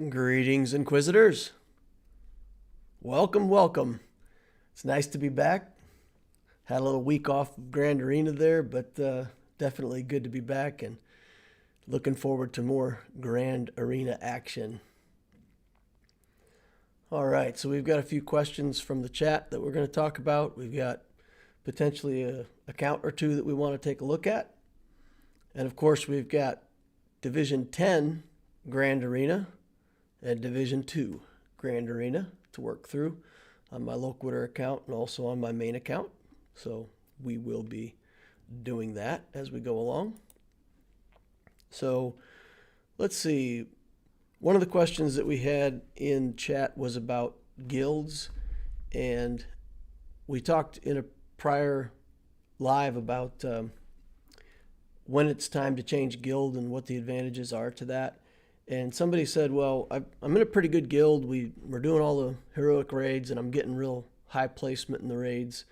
Greetings, Inquisitors. Welcome, welcome. It's nice to be back. Had a little week off of Grand Arena there, but definitely good to be back and looking forward to more Grand Arena action. All right, so we've got a few questions from the chat that we're going to talk about. We've got potentially a account or two that we want to take a look at. And of course, we've got Division 10 Grand Arena and Division 2 Grand Arena to work through on my Loquitur account and also on my main account. So we will be doing that as we go along. So let's see. One of the questions that we had in chat was about guilds, and we talked in a prior live about when it's time to change guild and what the advantages are to that. And somebody said, well, I'm in a pretty good guild. We're doing all the heroic raids, and I'm getting real high placement in the raids,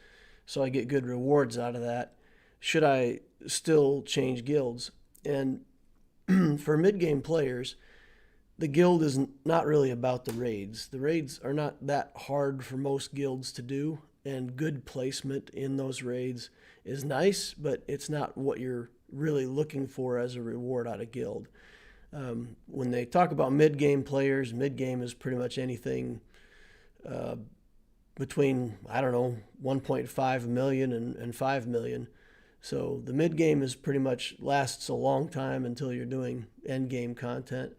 so I get good rewards out of that. Should I still change guilds? And for mid-game players, the guild is not really about the raids. The raids are not that hard for most guilds to do, and good placement in those raids is nice, but it's not what you're really looking for as a reward out of guild. When they talk about mid-game players, mid-game is pretty much anything between, 1.5 million and 5 million. So the mid-game is pretty much lasts a long time until you're doing end-game content.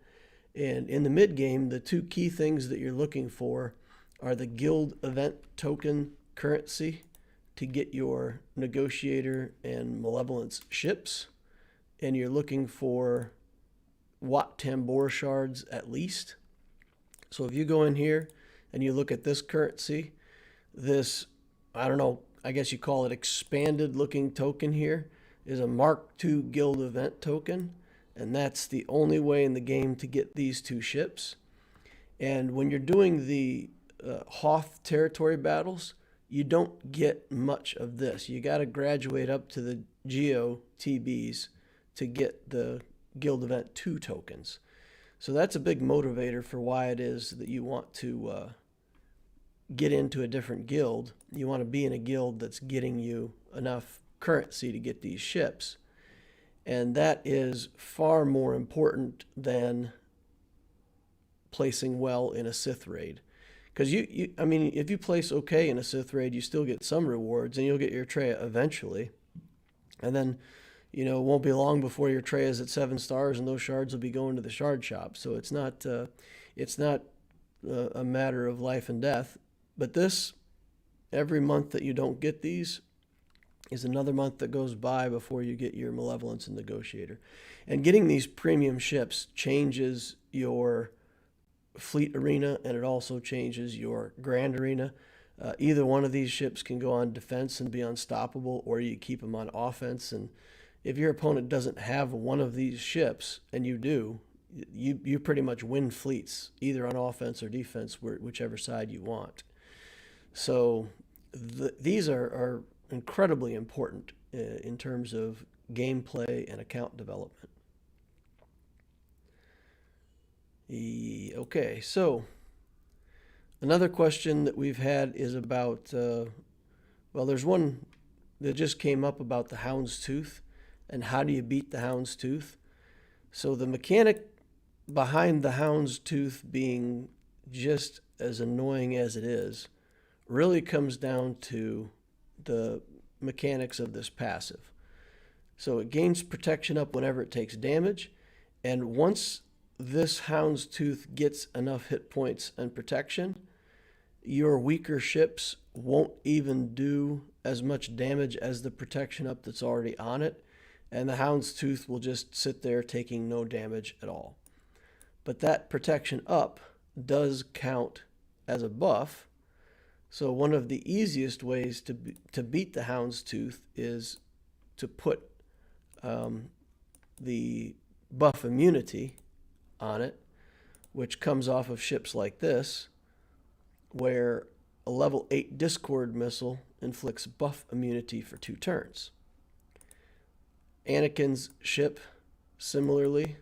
And in the mid-game, the two key things that you're looking for are the guild event token currency to get your Negotiator and Malevolence ships. And you're looking for Watt Tambor shards at least. So if you go in here and you look at this currency, this, I guess you call it expanded looking token here, is a Mark II guild event token. And that's the only way in the game to get these two ships. And when you're doing the Hoth territory battles, you don't get much of this. You got to graduate up to the Geo TBs to get the Guild Event 2 tokens. So that's a big motivator for why it is that you want to get into a different guild. You want to be in a guild that's getting you enough currency to get these ships. And that is far more important than placing well in a Sith raid. Because if you place okay in a Sith raid, you still get some rewards, and you'll get your Treya eventually. And then it won't be long before your tray is at 7 stars, and those shards will be going to the shard shop. So it's not a matter of life and death. But this, every month that you don't get these, is another month that goes by before you get your Malevolence and Negotiator. And getting these premium ships changes your fleet arena, and it also changes your Grand Arena. Either one of these ships can go on defense and be unstoppable, or you keep them on offense. And if your opponent doesn't have one of these ships, and you do, you pretty much win fleets, either on offense or defense, whichever side you want. So these are incredibly important in terms of gameplay and account development. Okay, so another question that we've had is about, there's one that just came up about the Hound's Tooth. And how do you beat the Hound's Tooth? So the mechanic behind the Hound's Tooth being just as annoying as it is really comes down to the mechanics of this passive. So it gains protection up whenever it takes damage. And once this Hound's Tooth gets enough hit points and protection, your weaker ships won't even do as much damage as the protection up that's already on it. And the Hound's Tooth will just sit there taking no damage at all. But that protection up does count as a buff. So one of the easiest ways to beat the Hound's Tooth is to put the buff immunity on it, which comes off of ships like this, where a level 8 Discord missile inflicts buff immunity for 2 turns. Anakin's ship, similarly,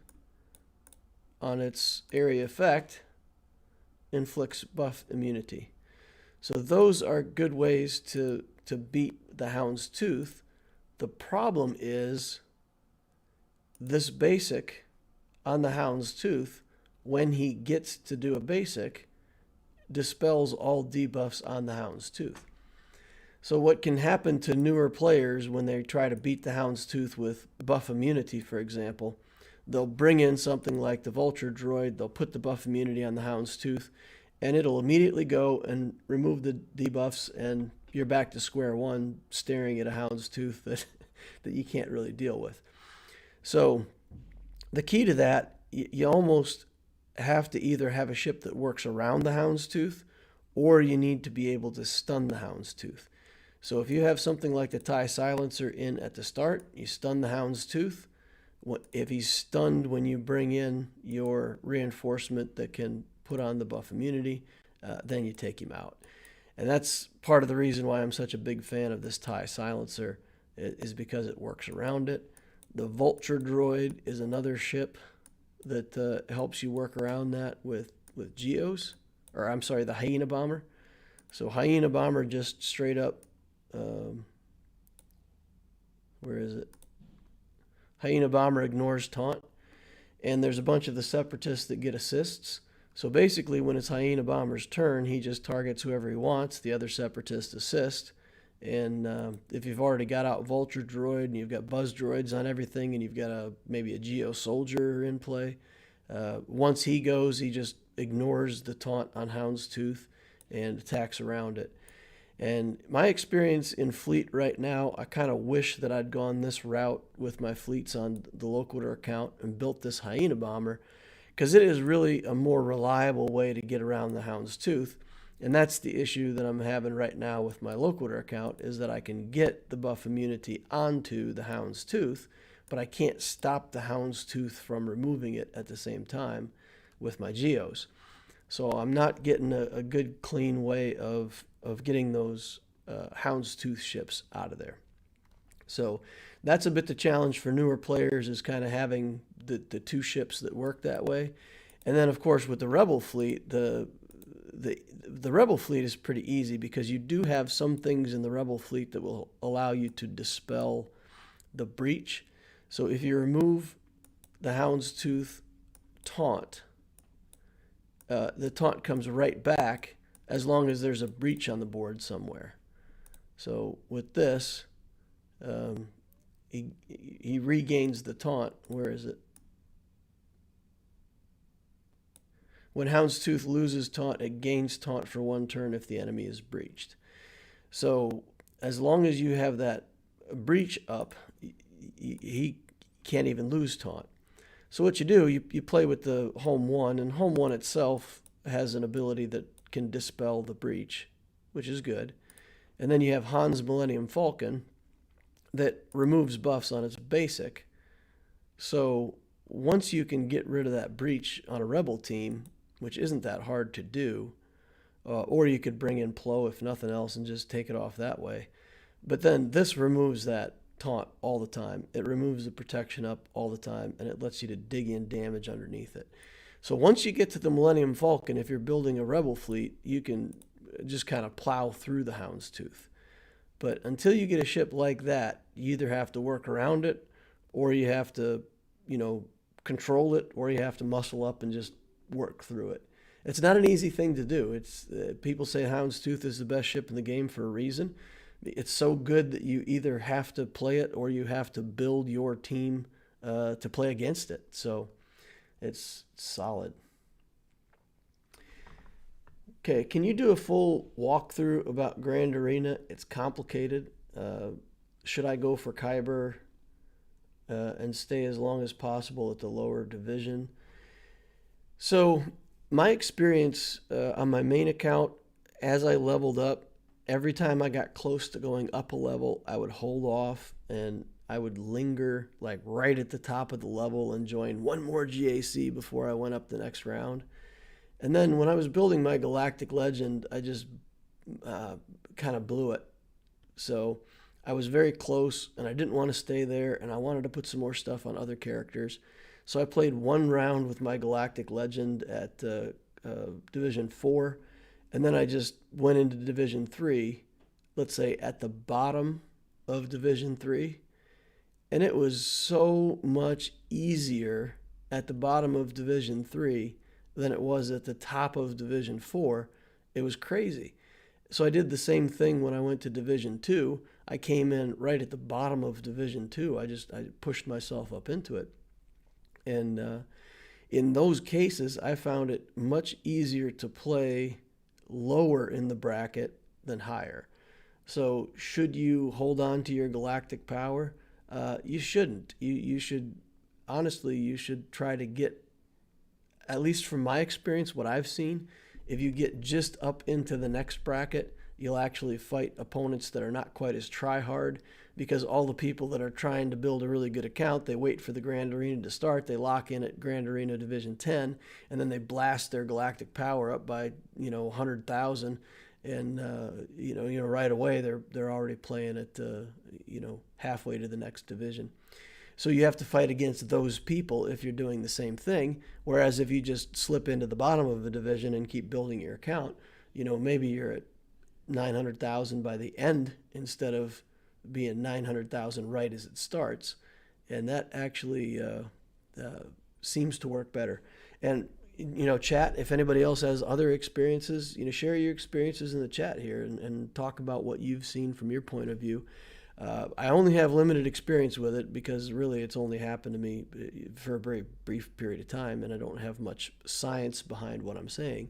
on its area effect inflicts buff immunity. So those are good ways to beat the Hound's Tooth. The problem is this basic on the Hound's Tooth, when he gets to do a basic, dispels all debuffs on the Hound's Tooth. So what can happen to newer players when they try to beat the Hound's Tooth with buff immunity, for example, they'll bring in something like the Vulture Droid, they'll put the buff immunity on the Hound's Tooth, and it'll immediately go and remove the debuffs, and you're back to square one staring at a Hound's Tooth that you can't really deal with. So the key to that, you almost have to either have a ship that works around the Hound's Tooth, or you need to be able to stun the Hound's Tooth. So if you have something like the TIE Silencer in at the start, you stun the Hound's Tooth. If he's stunned when you bring in your reinforcement that can put on the buff immunity, then you take him out. And that's part of the reason why I'm such a big fan of this TIE Silencer, is because it works around it. The Vulture Droid is another ship that helps you work around that with Geos, or I'm sorry, the Hyena Bomber. So Hyena Bomber just straight up, where is it? Hyena Bomber ignores taunt, and there's a bunch of the Separatists that get assists. So basically, when it's Hyena Bomber's turn, he just targets whoever he wants. The other Separatists assist. And if you've already got out Vulture Droid and you've got Buzz Droids on everything, and you've got maybe a Geo Soldier in play, once he goes, he just ignores the taunt on Hound's Tooth and attacks around it. And my experience in fleet right now, I kind of wish that I'd gone this route with my fleets on the Loquitur account and built this Hyena Bomber, because it is really a more reliable way to get around the Hound's Tooth. And that's the issue that I'm having right now with my Loquitur account, is that I can get the buff immunity onto the Hound's Tooth, but I can't stop the Hound's Tooth from removing it at the same time with my Geos. So I'm not getting a good, clean way of getting those Hound's Tooth ships out of there. So that's a bit the challenge for newer players, is kind of having the two ships that work that way. And then, of course, with the Rebel fleet, the Rebel fleet is pretty easy, because you do have some things in the Rebel fleet that will allow you to dispel the breach. So if you remove the Hound's Tooth taunt, the taunt comes right back as long as there's a breach on the board somewhere. So with this, he regains the taunt. Where is it? When Hound's Tooth loses taunt, it gains taunt for one turn if the enemy is breached. So as long as you have that breach up, he can't even lose taunt. So what you do, you play with the Home 1, and Home 1 itself has an ability that can dispel the breach, which is good. And then you have Han's Millennium Falcon that removes buffs on its basic. So once you can get rid of that breach on a Rebel team, which isn't that hard to do, or you could bring in Plo if nothing else and just take it off that way. But then this removes that taunt all the time. It removes the protection up all the time, and it lets you to dig in damage underneath it. So once you get to the Millennium Falcon, if you're building a Rebel fleet, you can just kind of plow through the Hound's Tooth. But until you get a ship like that, you either have to work around it, or you have to, control it, or you have to muscle up and just work through it. It's not an easy thing to do. It's people say Hound's Tooth is the best ship in the game for a reason. It's so good that you either have to play it, or you have to build your team to play against it. So it's solid. Okay, can you do a full walkthrough about Grand Arena? It's complicated. Should I go for Kyber and stay as long as possible at the lower division? So my experience on my main account, as I leveled up, every time I got close to going up a level, I would hold off and I would linger like right at the top of the level and join one more GAC before I went up the next round. And then when I was building my Galactic Legend, I just kind of blew it. So I was very close, and I didn't want to stay there, and I wanted to put some more stuff on other characters. So I played one round with my Galactic Legend at Division 4, and then I just went into Division 3, let's say at the bottom of Division 3, and it was so much easier at the bottom of Division 3 than it was at the top of Division 4. It was crazy. So I did the same thing when I went to Division 2. I came in right at the bottom of Division 2. I pushed myself up into it. And in those cases, I found it much easier to play lower in the bracket than higher. So should you hold on to your galactic power? You shouldn't. You should, honestly, you should try to get, at least from my experience, what I've seen, if you get just up into the next bracket, you'll actually fight opponents that are not quite as try-hard, because all the people that are trying to build a really good account, they wait for the Grand Arena to start, they lock in at Grand Arena Division 10, and then they blast their galactic power up by 100,000, and right away they're already playing at halfway to the next division. So you have to fight against those people if you're doing the same thing. Whereas if you just slip into the bottom of the division and keep building your account, maybe you're at 900,000 by the end instead of being 900,000 right as it starts. And that actually seems to work better. And, chat, if anybody else has other experiences, share your experiences in the chat here and talk about what you've seen from your point of view. I only have limited experience with it because really it's only happened to me for a very brief period of time, and I don't have much science behind what I'm saying.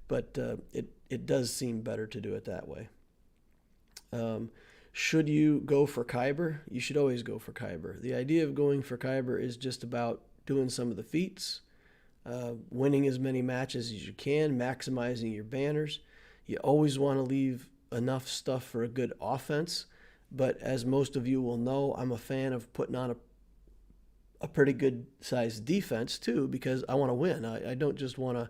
But it does seem better to do it that way. Should you go for Kyber? You should always go for Kyber. The idea of going for Kyber is just about doing some of the feats, winning as many matches as you can, maximizing your banners. You always want to leave enough stuff for a good offense. But as most of you will know, I'm a fan of putting on a pretty good sized defense too, because I want to win. I don't just want to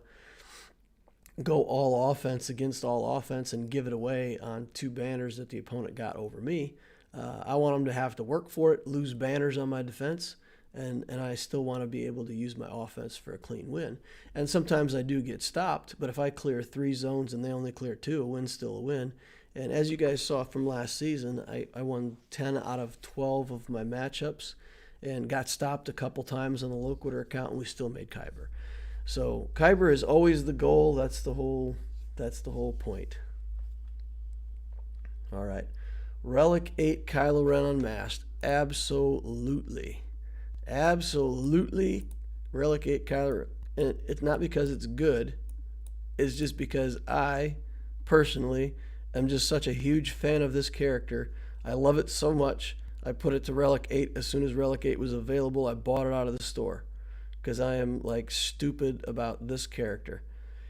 go all offense against all offense and give it away on two banners that the opponent got over me. I want them to have to work for it, lose banners on my defense, and I still want to be able to use my offense for a clean win. And sometimes I do get stopped, but if I clear 3 zones and they only clear 2, a win's still a win. And as you guys saw from last season, I won 10 out of 12 of my matchups and got stopped a couple times on the Loquitur account, and we still made Kyber. So Kyber is always the goal. That's the whole point. All right. Relic 8 Kylo Ren Unmasked. Absolutely. Relic 8 Kylo Ren. And it's not because it's good. It's just because I, personally, I'm just such a huge fan of this character. I love it so much. I put it to Relic 8 as soon as Relic 8 was available. I bought it out of the store because I am like stupid about this character.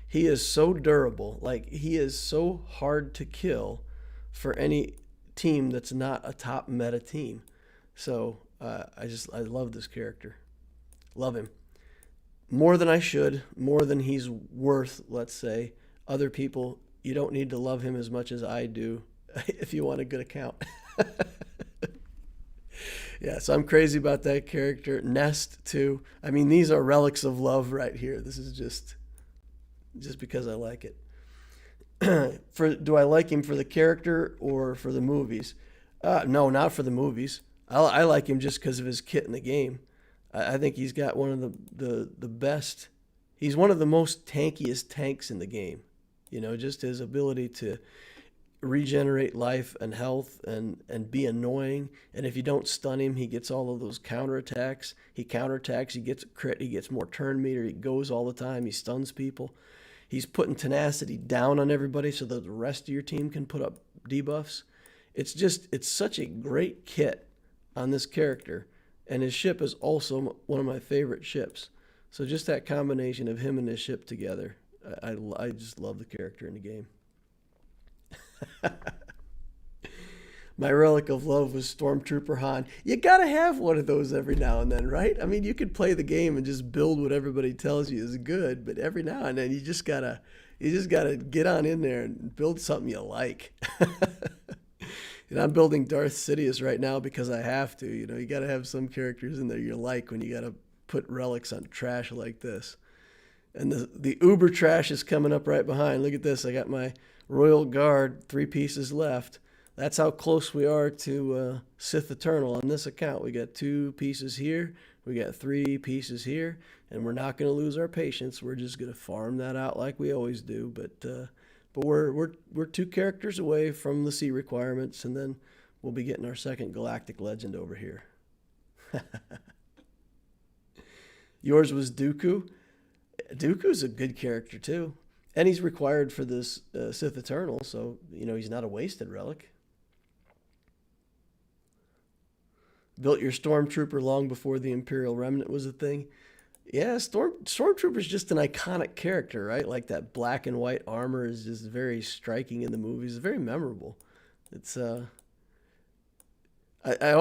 He is so durable. Like, he is so hard to kill for any team that's not a top meta team. So I love this character. Love him. More than I should, more than he's worth, let's say. Other people, you don't need to love him as much as I do if you want a good account. Yeah, so I'm crazy about that character. Nest, too. I mean, these are relics of love right here. This is just because I like it. Do I like him for the character or for the movies? No, not for the movies. I like him just because of his kit in the game. I think he's got one of the best. He's one of the most tankiest tanks in the game. Just his ability to regenerate life and health and be annoying. And if you don't stun him, he gets all of those counterattacks. He counterattacks, he gets a crit, he gets more turn meter, he goes all the time, he stuns people. He's putting tenacity down on everybody so that the rest of your team can put up debuffs. It's such a great kit on this character. And his ship is also one of my favorite ships. So just that combination of him and his ship together, I just love the character in the game. My relic of love was Stormtrooper Han. You gotta have one of those every now and then, right? I mean, you could play the game and just build what everybody tells you is good, but every now and then you just gotta get on in there and build something you like. And I'm building Darth Sidious right now because I have to. You gotta have some characters in there you like when you gotta put relics on trash like this. And the uber trash is coming up right behind. Look at this. I got my Royal Guard, 3 pieces left. That's how close we are to Sith Eternal on this account. We got 2 pieces here. We got 3 pieces here. And we're not going to lose our patience. We're just going to farm that out like we always do. But we're 2 characters away from the C requirements, and then we'll be getting our second Galactic Legend over here. Yours was Dooku. Dooku's a good character too, and he's required for this Sith Eternal, so he's not a wasted relic. Built your Stormtrooper long before the Imperial Remnant was a thing. Yeah, Stormtrooper's just an iconic character, right? Like that black and white armor is just very striking in the movies. It's very memorable. It's I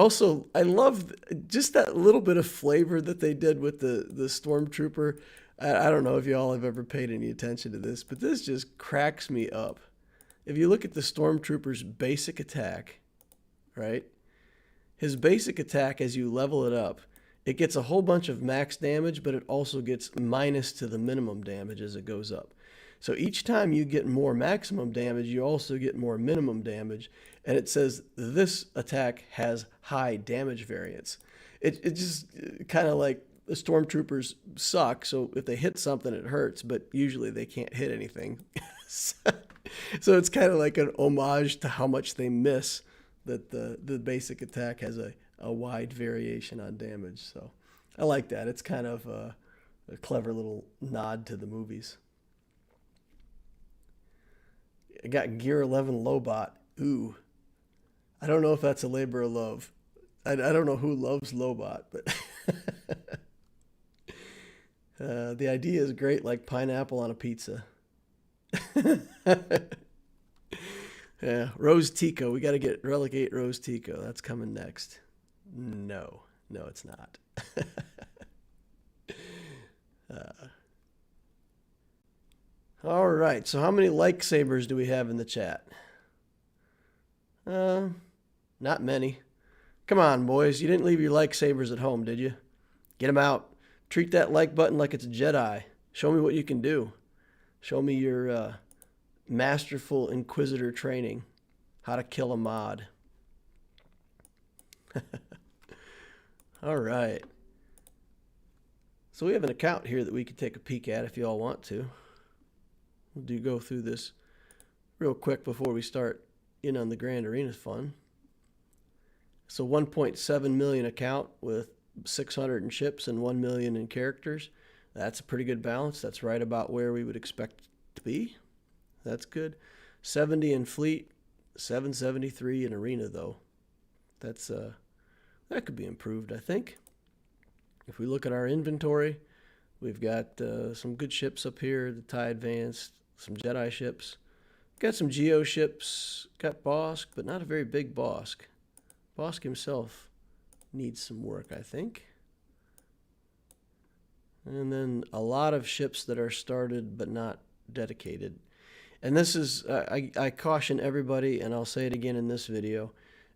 love just that little bit of flavor that they did with the Stormtrooper. I don't know if y'all have ever paid any attention to this, but this just cracks me up. If you look at the Stormtrooper's basic attack, right? His basic attack, as you level it up, it gets a whole bunch of max damage, but it also gets minus to the minimum damage as it goes up. So each time you get more maximum damage, you also get more minimum damage. And it says this attack has high damage variance. It just kind of like the Stormtroopers suck. So if they hit something, it hurts, but usually they can't hit anything. So it's kind of like an homage to how much they miss, that the basic attack has a wide variation on damage. So I like that. It's kind of a clever little nod to the movies. I got Gear 11 Lobot. Ooh. I don't know if that's a labor of love. I don't know who loves Lobot, but the idea is great, like pineapple on a pizza. Yeah, Rose Tico. We got to get Relic 8 Rose Tico. That's coming next. No, it's not. All right, so how many lightsabers do we have in the chat? Not many. Come on, boys. You didn't leave your lightsabers at home, did you? Get them out. Treat that like button like it's a Jedi. Show me what you can do. Show me your masterful Inquisitor training. How to kill a mod. All right. So we have an account here that we could take a peek at if you all want to. We'll go through this real quick before we start in on the Grand Arena fun. So 1.7 million account with 600 in ships and 1 million in characters. That's a pretty good balance. That's right about where we would expect to be. That's good. 70 in fleet, 773 in arena though. That's that could be improved, I think. If we look at our inventory, we've got some good ships up here, the TIE Advanced, some Jedi ships. Got some Geo ships, got Bosk, but not a very big Bosk. Bosk himself needs some work, I think. And then a lot of ships that are started but not dedicated. And this is, I caution everybody, and I'll say it again in this video,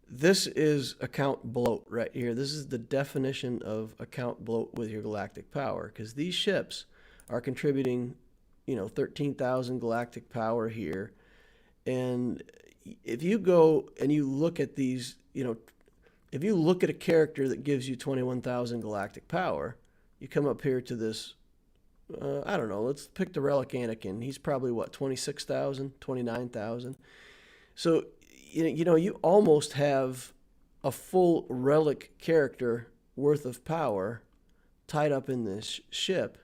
this is account bloat right here. This is the definition of account bloat with your galactic power, because these ships are contributing, 13,000 galactic power here. And if you go and you look at these, if you look at a character that gives you 21,000 galactic power, you come up here to this, I don't know, let's pick the Relic Anakin. He's probably, 26,000, 29,000. So, you almost have a full Relic character worth of power tied up in this ship.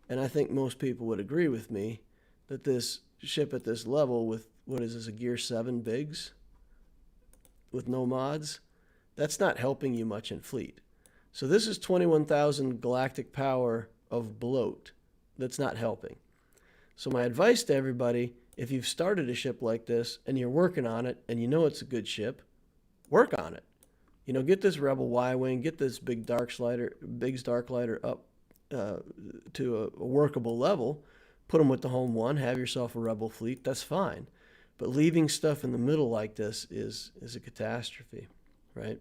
And I think most people would agree with me that this ship at this level with, what is this, a Gear 7 Biggs with no mods, that's not helping you much in fleet. So this is 21,000 galactic power of bloat that's not helping. So my advice to everybody, if you've started a ship like this and you're working on it and you know it's a good ship, work on it. Get this Rebel Y-Wing, get this Biggs Darklighter up to a workable level, put them with the home one, have yourself a Rebel fleet, that's fine. But leaving stuff in the middle like this is a catastrophe, right?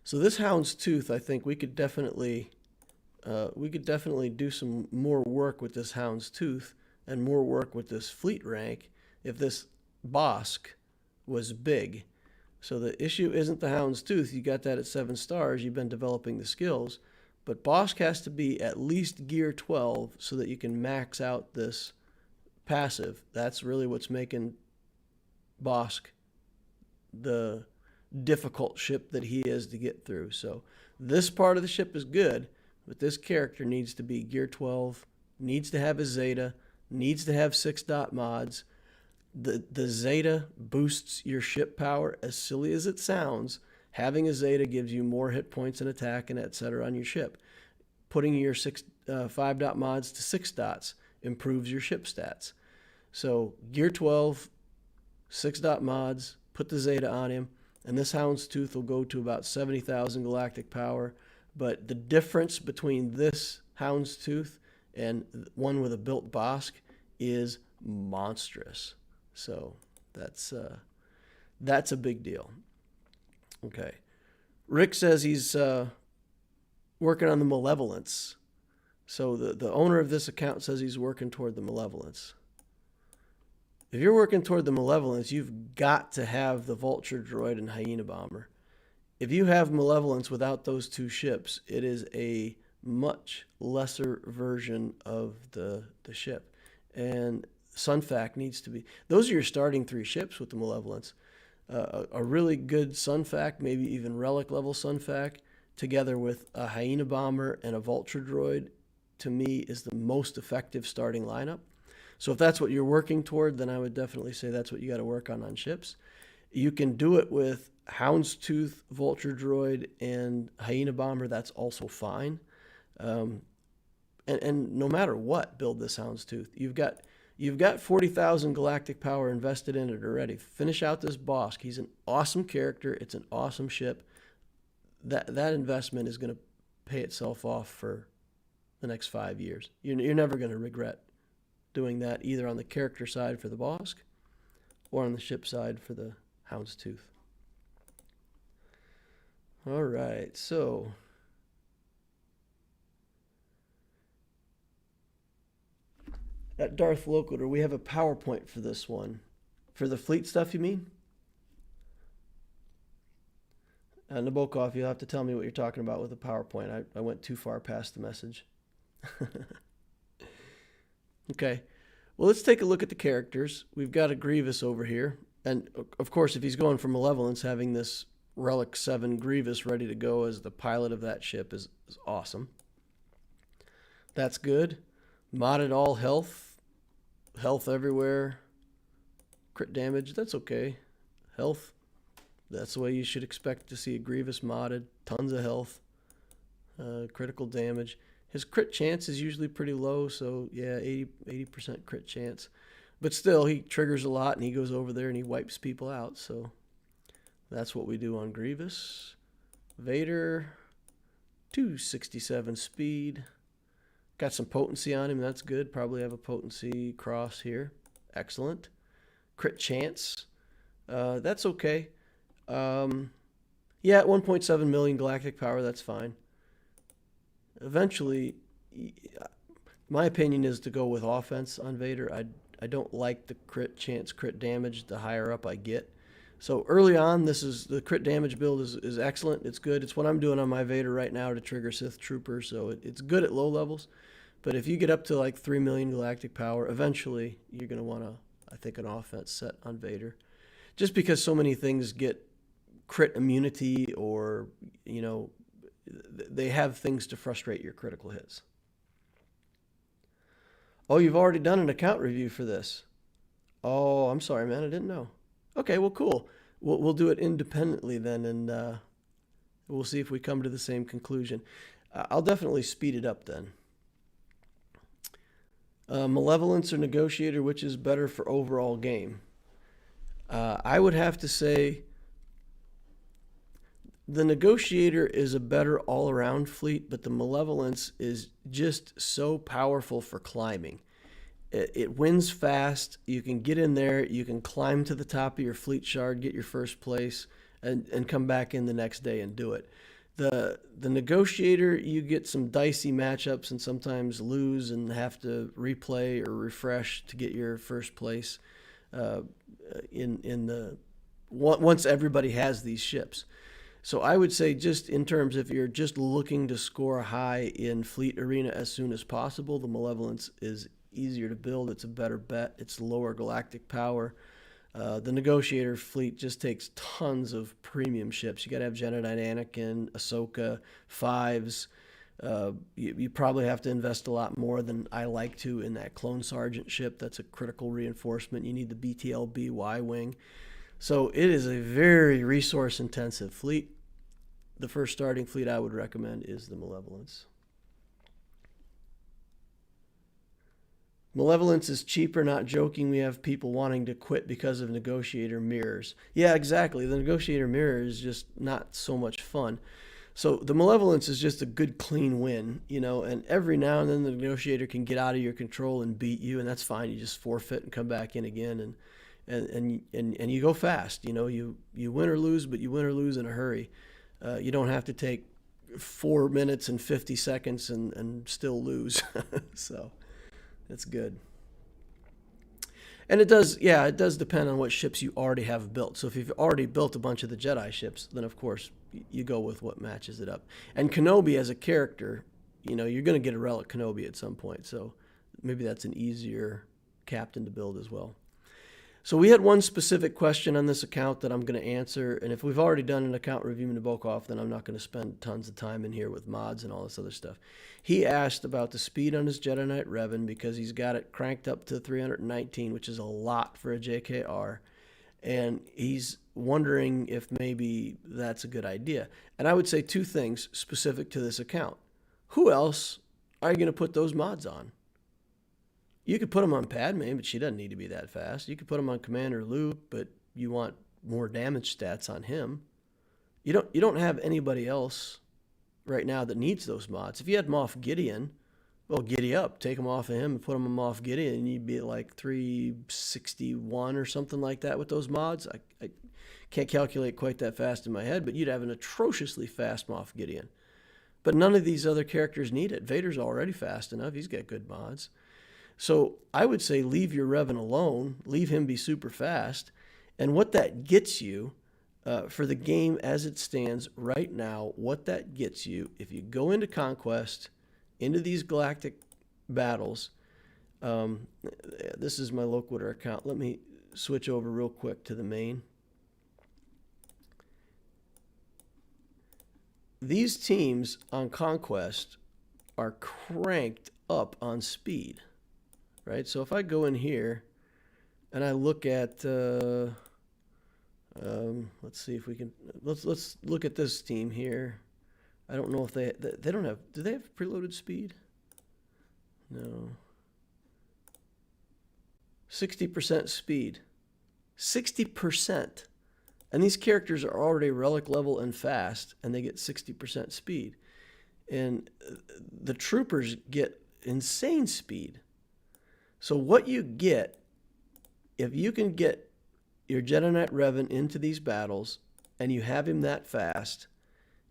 So this Hound's Tooth, I think we could definitely we could definitely do some more work with this Hound's Tooth and more work with this fleet rank if this Bosk was big. So the issue isn't the Hound's Tooth. You got that at 7 stars. You've been developing the skills. But Bosk has to be at least gear 12 so that you can max out this passive. That's really what's making Bosk the difficult ship that he is to get through. So this part of the ship is good, but this character needs to be gear 12, needs to have his Zeta, needs to have 6-dot mods. The Zeta boosts your ship power. As silly as it sounds, having a Zeta gives you more hit points and attack and etc. on your ship. Putting your 5-dot mods to 6 dots improves your ship stats. So gear 12, 6-dot mods, put the Zeta on him, and this Hound's Tooth will go to about 70,000 galactic power. But the difference between this Hound's Tooth and one with a built Bosk is monstrous. So that's a big deal. Okay. Rick says he's working on the Malevolence. So the owner of this account says he's working toward the Malevolence. If you're working toward the Malevolence, you've got to have the Vulture Droid and Hyena Bomber. If you have Malevolence without those two ships, it is a much lesser version of the ship. And Sunfac needs to be... Those are your starting 3 ships with the Malevolence. A really good Sunfac, maybe even Relic level Sunfac, together with a Hyena Bomber and a Vulture Droid, to me is the most effective starting lineup. So if that's what you're working toward, then I would definitely say that's what you got to work on ships. You can do it with Hound's Tooth, Vulture Droid, and Hyena Bomber. That's also fine. And no matter what, build this Hound's Tooth. You've got 40,000 galactic power invested in it already. Finish out this Bosk. He's an awesome character. It's an awesome ship. That investment is going to pay itself off for the next 5 years. You're never going to regret doing that, either on the character side for the Bosk or on the ship side for the Hound's Tooth. All right, so at Darth Loquitur, we have a PowerPoint for this one. For the fleet stuff, you mean? Nabokov, you'll have to tell me what you're talking about with the PowerPoint. I went too far past the message. Okay. Well, let's take a look at the characters. We've got a Grievous over here. And, of course, if he's going for Malevolence, having this Relic 7 Grievous ready to go as the pilot of that ship is awesome. That's good. Modded all health. Health everywhere. Crit damage, that's okay. Health, that's the way you should expect to see a Grievous modded. Tons of health. Critical damage. His crit chance is usually pretty low, so yeah, 80% crit chance. But still, he triggers a lot, and he goes over there and he wipes people out, so that's what we do on Grievous. Vader, 267 speed. Got some potency on him, that's good. Probably have a potency cross here. Excellent. Crit chance, that's okay. Yeah, 1.7 million galactic power, that's fine. Eventually, my opinion is to go with offense on Vader. I don't like the crit chance, crit damage the higher up I get. So early on, the crit damage build is excellent. It's good. It's what I'm doing on my Vader right now to trigger Sith Trooper, so it's good at low levels. But if you get up to like 3 million galactic power, eventually you're going to want to, I think, an offense set on Vader. Just because so many things get crit immunity, or, you know, they have things to frustrate your critical hits. Oh, you've already done an account review for this. Oh, I'm sorry, man. I didn't know. Okay, well, cool. We'll do it independently then, and we'll see if we come to the same conclusion. I'll definitely speed it up then. Malevolence or Negotiator, which is better for overall game? I would have to say the Negotiator is a better all-around fleet, but the Malevolence is just so powerful for climbing. It wins fast. You can get in there. You can climb to the top of your fleet shard, get your first place, and come back in the next day and do it. The Negotiator, you get some dicey matchups and sometimes lose and have to replay or refresh to get your first place once everybody has these ships. So I would say, just in terms, if you're just looking to score high in Fleet Arena as soon as possible, the Malevolence is easier to build. It's a better bet. It's lower galactic power. The Negotiator fleet just takes tons of premium ships. You got to have Jedi Knight Anakin, Ahsoka, Fives. You probably have to invest a lot more than I like to in that Clone Sergeant ship. That's a critical reinforcement. You need the BTLB Y-Wing. So it is a very resource-intensive fleet. The first starting fleet I would recommend is the Malevolence. Malevolence is cheaper, not joking. We have people wanting to quit because of Negotiator mirrors. Yeah, exactly. The Negotiator mirror is just not so much fun. So the Malevolence is just a good, clean win, you know, and every now and then the Negotiator can get out of your control and beat you, and that's fine. You just forfeit and come back in again, and you go fast. You know, you win or lose, but you win or lose in a hurry. You don't have to take 4 minutes and 50 seconds and still lose. So that's good. And it does depend on what ships you already have built. So if you've already built a bunch of the Jedi ships, then of course you go with what matches it up. And Kenobi as a character, you know, you're going to get a Relic Kenobi at some point. So maybe that's an easier captain to build as well. So we had one specific question on this account that I'm going to answer. And if we've already done an account review in Nabokov, then I'm not going to spend tons of time in here with mods and all this other stuff. He asked about the speed on his Jedi Knight Revan because he's got it cranked up to 319, which is a lot for a JKR. And he's wondering if maybe that's a good idea. And I would say two things specific to this account. Who else are you going to put those mods on? You could put them on Padme, but she doesn't need to be that fast. You could put them on Commander Luke, but you want more damage stats on him. You don't have anybody else right now that needs those mods. If you had Moff Gideon, well, giddy up. Take them off of him and put them on Moff Gideon, and you'd be at like 361 or something like that with those mods. I can't calculate quite that fast in my head, but you'd have an atrociously fast Moff Gideon. But none of these other characters need it. Vader's already fast enough. He's got good mods. So I would say leave your Revan alone, leave him be super fast. And what that gets you for the game as it stands right now, what that gets you, if you go into Conquest, into these galactic battles, this is my Loquitur account. Let me switch over real quick to the main. These teams on Conquest are cranked up on speed. Right, so if I go in here and I look at, let's see if we can, let's look at this team here. I don't know if they don't have, do they have preloaded speed? No. 60% speed. 60%. And these characters are already Relic level and fast, and they get 60% speed. And the troopers get insane speed. So what you get, if you can get your Jedi Knight Revan into these battles, and you have him that fast,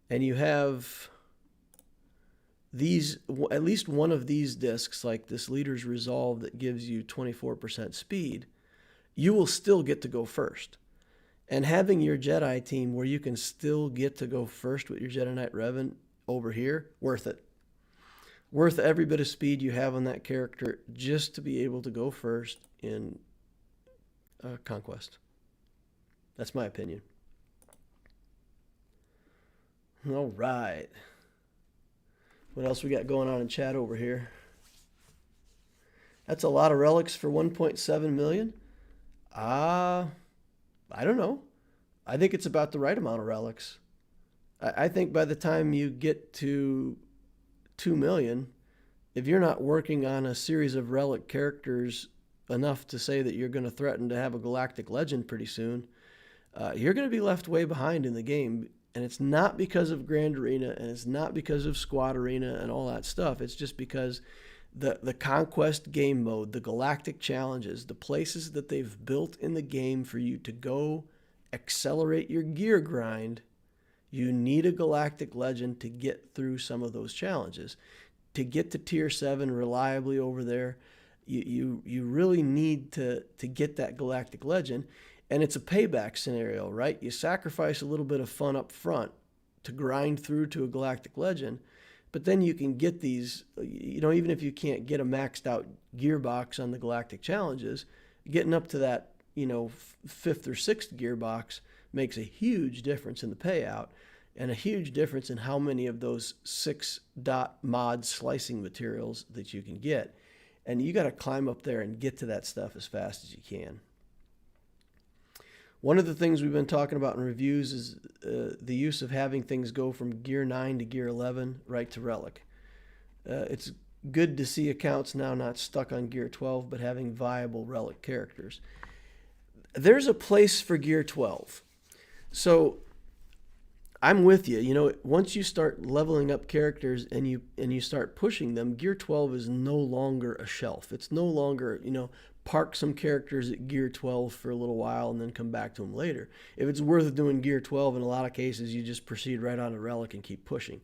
and you have these, at least one of these discs, like this Leader's Resolve that gives you 24% speed, you will still get to go first. And having your Jedi team where you can still get to go first with your Jedi Knight Revan over here, worth it. Worth every bit of speed you have on that character just to be able to go first in Conquest. That's my opinion. All right. What else we got going on in chat over here? That's a lot of relics for 1.7 million. I don't know. I think it's about the right amount of relics. I think by the time you get to 2 million, if you're not working on a series of relic characters enough to say that you're going to threaten to have a galactic legend pretty soon, you're going to be left way behind in the game. And it's not because of Grand Arena, and it's not because of Squad Arena and all that stuff. It's just because the Conquest game mode, the galactic challenges, the places that they've built in the game for you to go accelerate your gear grind, You need a galactic legend to get through some of those challenges. To get to tier 7 reliably over there, you really need to get that galactic legend. And it's a payback scenario, right? You sacrifice a little bit of fun up front to grind through to a galactic legend, but then you can get these, even if you can't get a maxed out gearbox on the galactic challenges, getting up to that, 5th or 6th gearbox makes a huge difference in the payout and a huge difference in how many of those 6-dot mod slicing materials that you can get. And you got to climb up there and get to that stuff as fast as you can. One of the things we've been talking about in reviews is the use of having things go from Gear 9 to Gear 11 right to Relic. It's good to see accounts now not stuck on Gear 12, but having viable Relic characters. There's a place for Gear 12. So I'm with you. Once you start leveling up characters and you start pushing them, Gear 12 is no longer a shelf. It's no longer, park some characters at Gear 12 for a little while and then come back to them later. If it's worth doing Gear 12, in a lot of cases, you just proceed right on to Relic and keep pushing.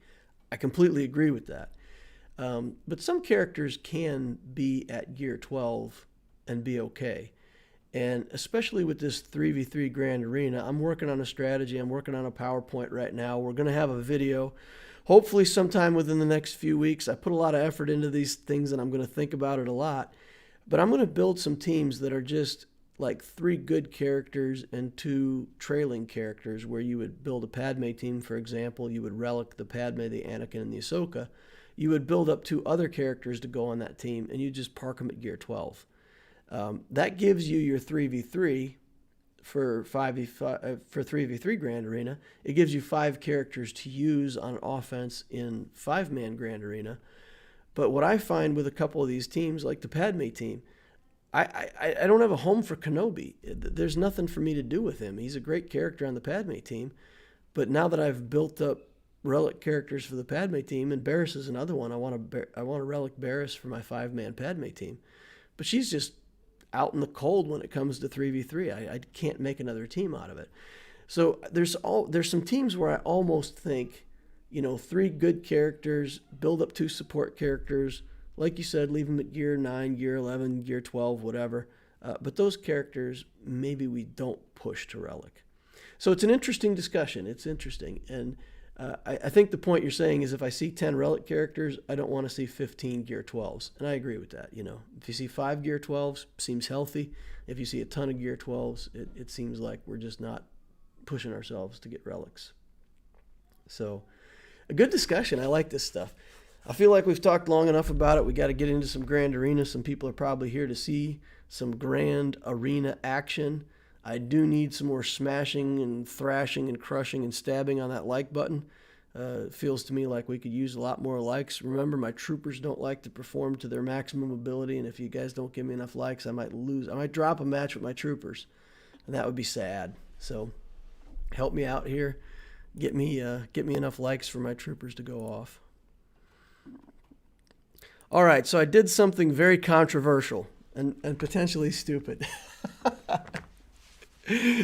I completely agree with that. But some characters can be at Gear 12 and be okay. And especially with this 3v3 Grand Arena, I'm working on a strategy. I'm working on a PowerPoint right now. We're going to have a video, hopefully sometime within the next few weeks. I put a lot of effort into these things, and I'm going to think about it a lot. But I'm going to build some teams that are just like 3 good characters and 2 trailing characters, where you would build a Padme team, for example. You would Relic the Padme, the Anakin, and the Ahsoka. You would build up 2 other characters to go on that team, and you just park them at Gear 12. That gives you your 3v3 for 3v3 Grand Arena. It gives you 5 characters to use on offense in 5-man Grand Arena. But what I find with a couple of these teams, like the Padme team, I don't have a home for Kenobi. There's nothing for me to do with him. He's a great character on the Padme team, but now that I've built up Relic characters for the Padme team, and Barriss is another one. I want to Relic Barriss for my 5-man Padme team, but she's just out in the cold when it comes to 3v3. I can't make another team out of it. So there's some teams where I almost think, 3 good characters, build up 2 support characters. Like you said, leave them at Gear 9, Gear 11, Gear 12, whatever. But those characters, maybe we don't push to Relic. So it's an interesting discussion. It's interesting. And I think the point you're saying is if I see 10 Relic characters, I don't want to see 15 Gear 12s. And I agree with that. If you see 5 Gear 12s, seems healthy. If you see a ton of Gear 12s, it seems like we're just not pushing ourselves to get Relics. So a good discussion. I like this stuff. I feel like we've talked long enough about it. We got to get into some Grand Arena. Some people are probably here to see some Grand Arena action. I do need some more smashing and thrashing and crushing and stabbing on that like button. It feels to me like we could use a lot more likes. Remember, my troopers don't like to perform to their maximum ability, and if you guys don't give me enough likes, I might lose. I might drop a match with my troopers, and that would be sad. So help me out here. Get me enough likes for my troopers to go off. All right, so I did something very controversial and potentially stupid.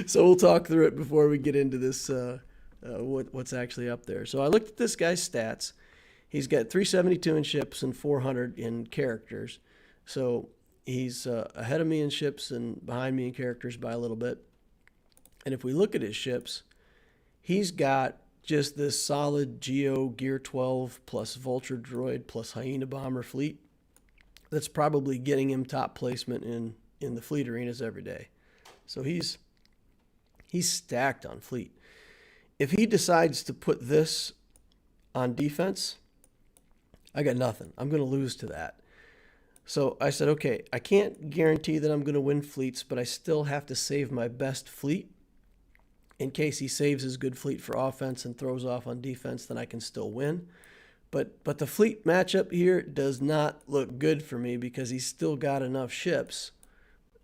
So we'll talk through it before we get into this, what's actually up there. So I looked at this guy's stats. He's got 372 in ships and 400 in characters. So he's ahead of me in ships and behind me in characters by a little bit. And if we look at his ships, he's got just this solid Geo Gear 12 plus Vulture Droid plus Hyena Bomber fleet that's probably getting him top placement in the fleet arenas every day. So he's stacked on fleet. If he decides to put this on defense, I got nothing. I'm going to lose to that. So I said, okay, I can't guarantee that I'm going to win fleets, but I still have to save my best fleet. In case he saves his good fleet for offense and throws off on defense, then I can still win. But the fleet matchup here does not look good for me because he's still got enough ships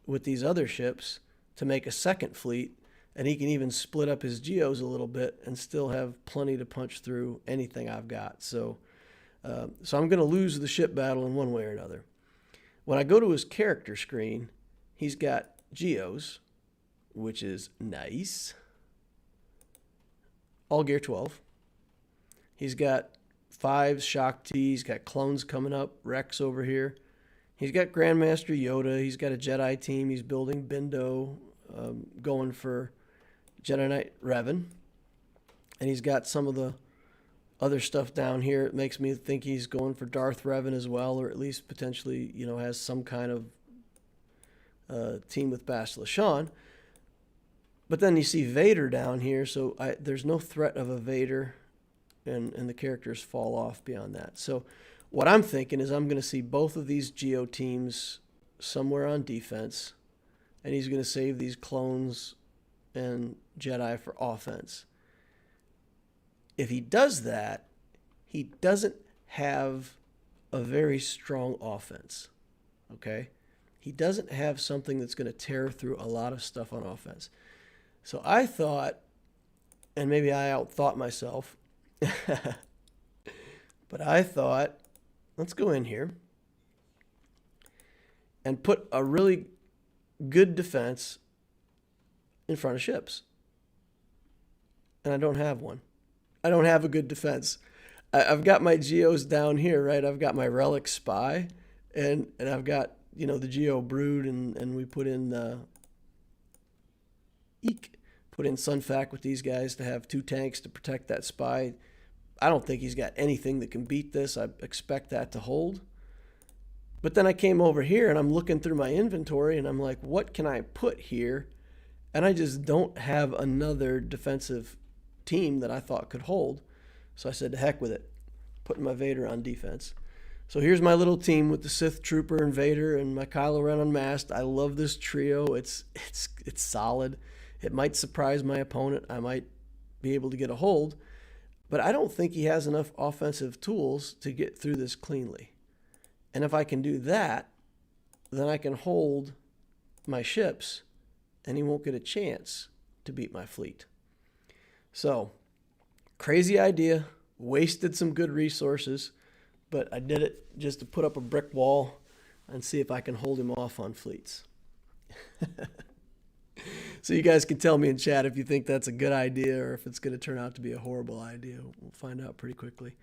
with these other ships to make a second fleet, and he can even split up his Geos a little bit and still have plenty to punch through anything I've got. So I'm going to lose the ship battle in one way or another. When I go to his character screen, he's got Geos, which is nice. all Gear 12. He's got 5 Shock T. He's got clones coming up. Rex over here. He's got Grandmaster Yoda. He's got a Jedi team. He's building Bindo, going for Jedi Knight Revan. And he's got some of the other stuff down here. It makes me think he's going for Darth Revan as well, or at least potentially, has some kind of team with Bastila Shan. But then you see Vader down here, so there's no threat of a Vader, and the characters fall off beyond that. So what I'm thinking is I'm going to see both of these Geo teams somewhere on defense, and he's going to save these clones and Jedi for offense. If he does that, he doesn't have a very strong offense, okay? He doesn't have something that's going to tear through a lot of stuff on offense. So I thought, and maybe I outthought myself, but I thought, let's go in here and put a really good defense in front of ships. And I don't have one. I don't have a good defense. I've got my Geos down here, right? I've got my Relic Spy, and I've got, the Geo Brood, and we put in Sunfac with these guys to have 2 tanks to protect that Spy. I don't think he's got anything that can beat this. I expect that to hold. But then I came over here, and I'm looking through my inventory, and I'm like, what can I put here? And I just don't have another defensive team that I thought could hold. So I said, to heck with it, putting my Vader on defense. So here's my little team with the Sith Trooper and Vader and my Kylo Ren unmasked. I love this trio. It's solid. It might surprise my opponent. I might be able to get a hold, but I don't think he has enough offensive tools to get through this cleanly. And if I can do that, then I can hold my ships, and he won't get a chance to beat my fleet. So, crazy idea, wasted some good resources, but I did it just to put up a brick wall and see if I can hold him off on fleets. So you guys can tell me in chat if you think that's a good idea or if it's going to turn out to be a horrible idea. We'll find out pretty quickly.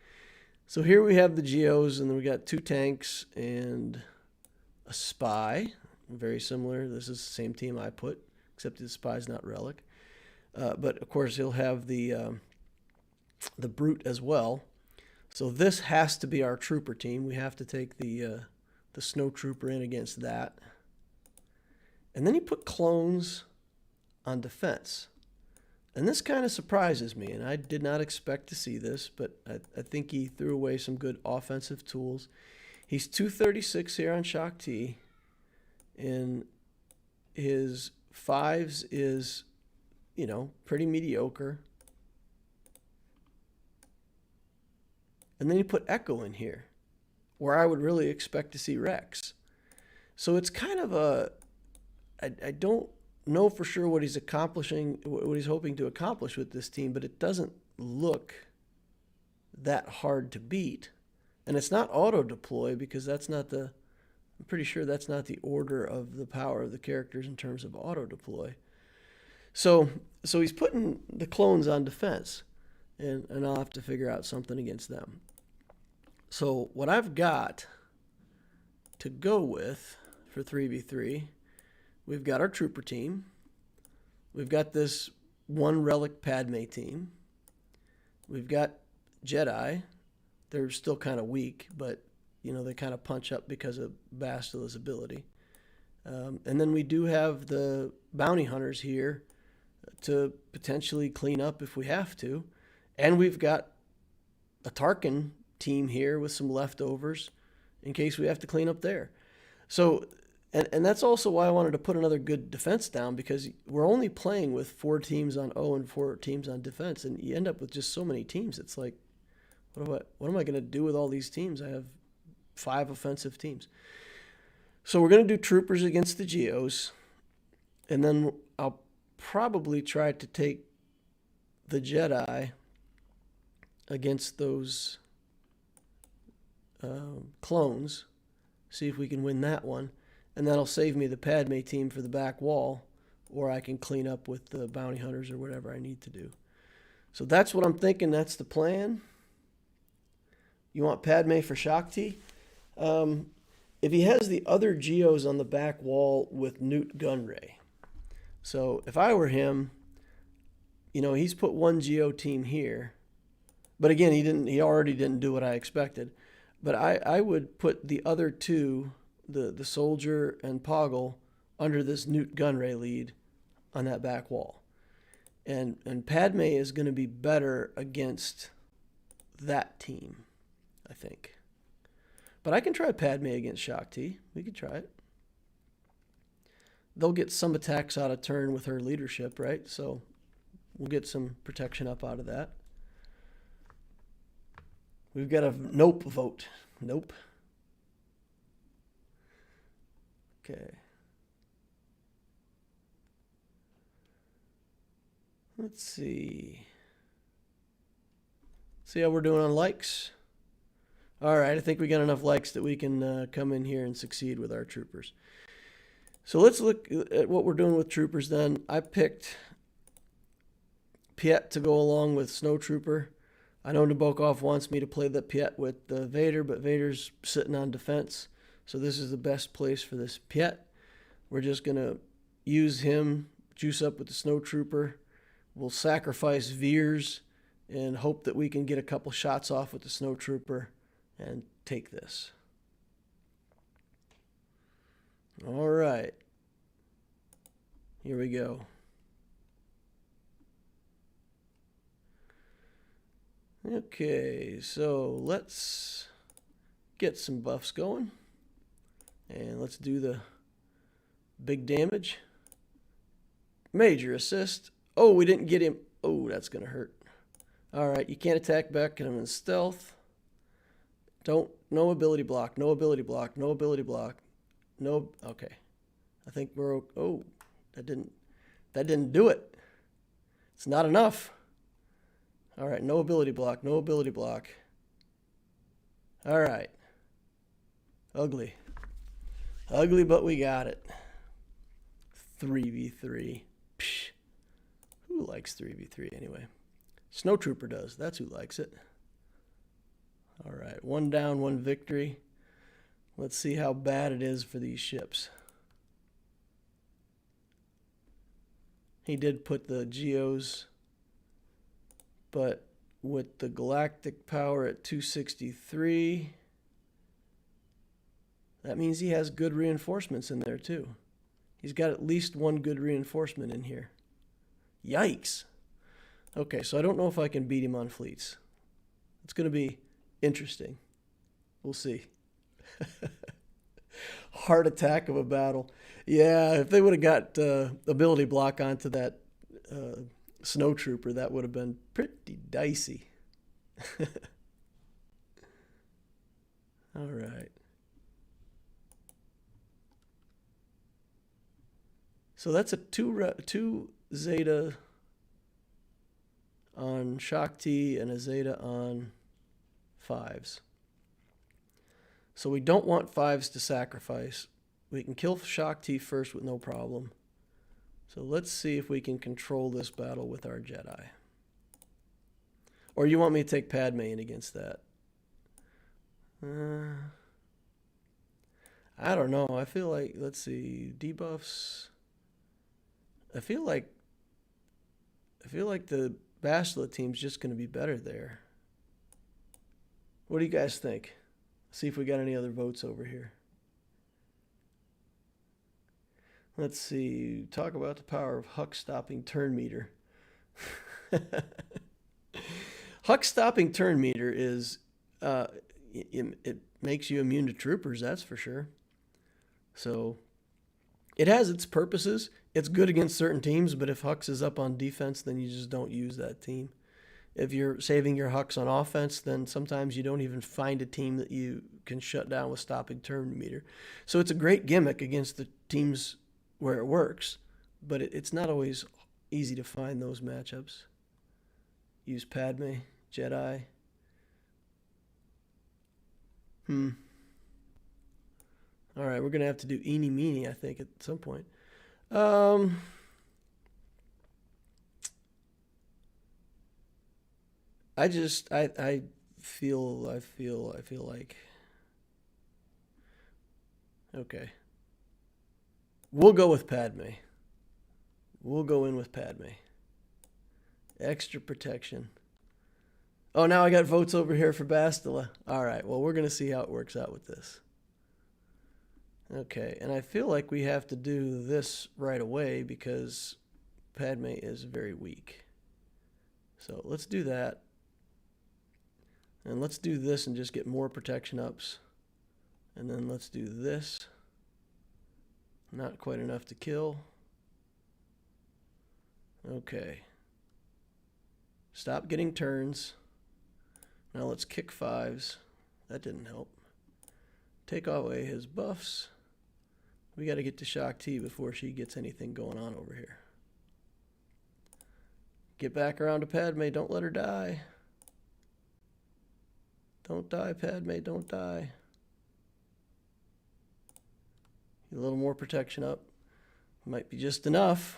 So here we have the Geos, and then we got 2 tanks and a Spy. Very similar. This is the same team I put, except the Spy's not Relic. But of course he'll have the Brute as well. So this has to be our Trooper team. We have to take the Snow Trooper in against that. And then he put clones on defense. And this kind of surprises me, and I did not expect to see this, but I think he threw away some good offensive tools. He's 236 here on Shock T, and his 5s is, pretty mediocre. And then you put Echo in here, where I would really expect to see Rex. So it's kind of I don't know for sure what he's accomplishing, what he's hoping to accomplish with this team, but it doesn't look that hard to beat. And it's not auto-deploy, because I'm pretty sure that's not the order of the power of the characters in terms of auto-deploy. So he's putting the clones on defense, and I'll have to figure out something against them. So what I've got to go with for 3v3, we've got our Trooper team. We've got this 1 Relic Padme team. We've got Jedi. They're still kind of weak, but, they kind of punch up because of Bastila's ability. And then we do have the Bounty Hunters here to potentially clean up if we have to. And we've got a Tarkin team here with some leftovers in case we have to clean up there. So, and that's also why I wanted to put another good defense down, because we're only playing with 4 teams on O and 4 teams on defense, and you end up with just so many teams. It's like, what am I going to do with all these teams? I have 5 offensive teams. So we're going to do Troopers against the Geos, and then I'll probably try to take the Jedi against those clones, see if we can win that one, and that'll save me the Padme team for the back wall, or I can clean up with the Bounty Hunters or whatever I need to do. So that's what I'm thinking. That's the plan. You want Padme for Shakti? If he has the other Geos on the back wall with Nute Gunray. So if I were him, you know, he's put one Geo team here. But again, he already didn't do what I expected. But I would put the other two, the Soldier and Poggle, under this Nute Gunray lead on that back wall. And Padme is going to be better against that team, I think. But I can try Padme against Shakti. We could try it. They'll get some attacks out of turn with her leadership, right? So we'll get some protection up out of that. We've got a nope vote. Nope. Okay. Let's see. See how we're doing on likes. All right, I think we got enough likes that we can come in here and succeed with our troopers. So let's look at what we're doing with troopers then. I picked Piet to go along with Snow Trooper. I know Nabokov wants me to play the Piet with Vader, but Vader's sitting on defense. So this is the best place for this Piet. We're just going to use him, juice up with the Snow Trooper. We'll sacrifice Veers and hope that we can get a couple shots off with the Snow Trooper and take this. All right. Here we go. Okay, so let's get some buffs going. And let's do the big damage. Major assist. Oh, we didn't get him. Oh, that's going to hurt. All right, you can't attack back and I'm in stealth. No ability block, no ability block, no ability block. No, okay. I think we're, oh, that didn't do it. It's not enough. All right, no ability block, no ability block. All right. Ugly. Ugly, but we got it. 3v3. Psh. Who likes 3v3 anyway? Snow Trooper does. That's who likes it. All right, one down, one victory. Let's see how bad it is for these ships. He did put the Geos, but with the galactic power at 263, that means he has good reinforcements in there too. He's got at least one good reinforcement in here. Yikes. Okay, so I don't know if I can beat him on fleets. It's going to be interesting. We'll see. Heart attack of a battle. Yeah, if they would have got ability block onto that Snow Trooper, that would have been pretty dicey. All right. So that's a two Zeta on Shakti and a Zeta on 5s. So we don't want 5s to sacrifice. We can kill Shakti first with no problem. So let's see if we can control this battle with our Jedi. Or you want me to take Padme in against that? I don't know. I feel like, let's see, debuffs. I feel like the Bastila team's just going to be better there. What do you guys think? See if we got any other votes over here. Let's see. Talk about the power of Huck stopping turn meter. Huck stopping turn meter is it makes you immune to troopers, that's for sure. So it has its purposes. It's good against certain teams, but if Hux is up on defense, then you just don't use that team. If you're saving your Hux on offense, then sometimes you don't even find a team that you can shut down with stopping turn meter. So it's a great gimmick against the teams where it works, but it's not always easy to find those matchups. Use Padme, Jedi. All right, we're going to have to do eeny meeny, I think, at some point. I feel like, okay. We'll go with Padme. We'll go in with Padme. Extra protection. Oh, now I got votes over here for Bastila. All right, well, we're going to see how it works out with this. Okay, and I feel like we have to do this right away because Padme is very weak. So let's do that. And let's do this and just get more protection ups. And then let's do this. Not quite enough to kill. Okay. Stop getting turns. Now let's kick 5s. That didn't help. Take away his buffs. We got to get to Shaak Ti before she gets anything going on over here. Get back around to Padme. Don't let her die. Don't die, Padme. Don't die. A little more protection up. Might be just enough.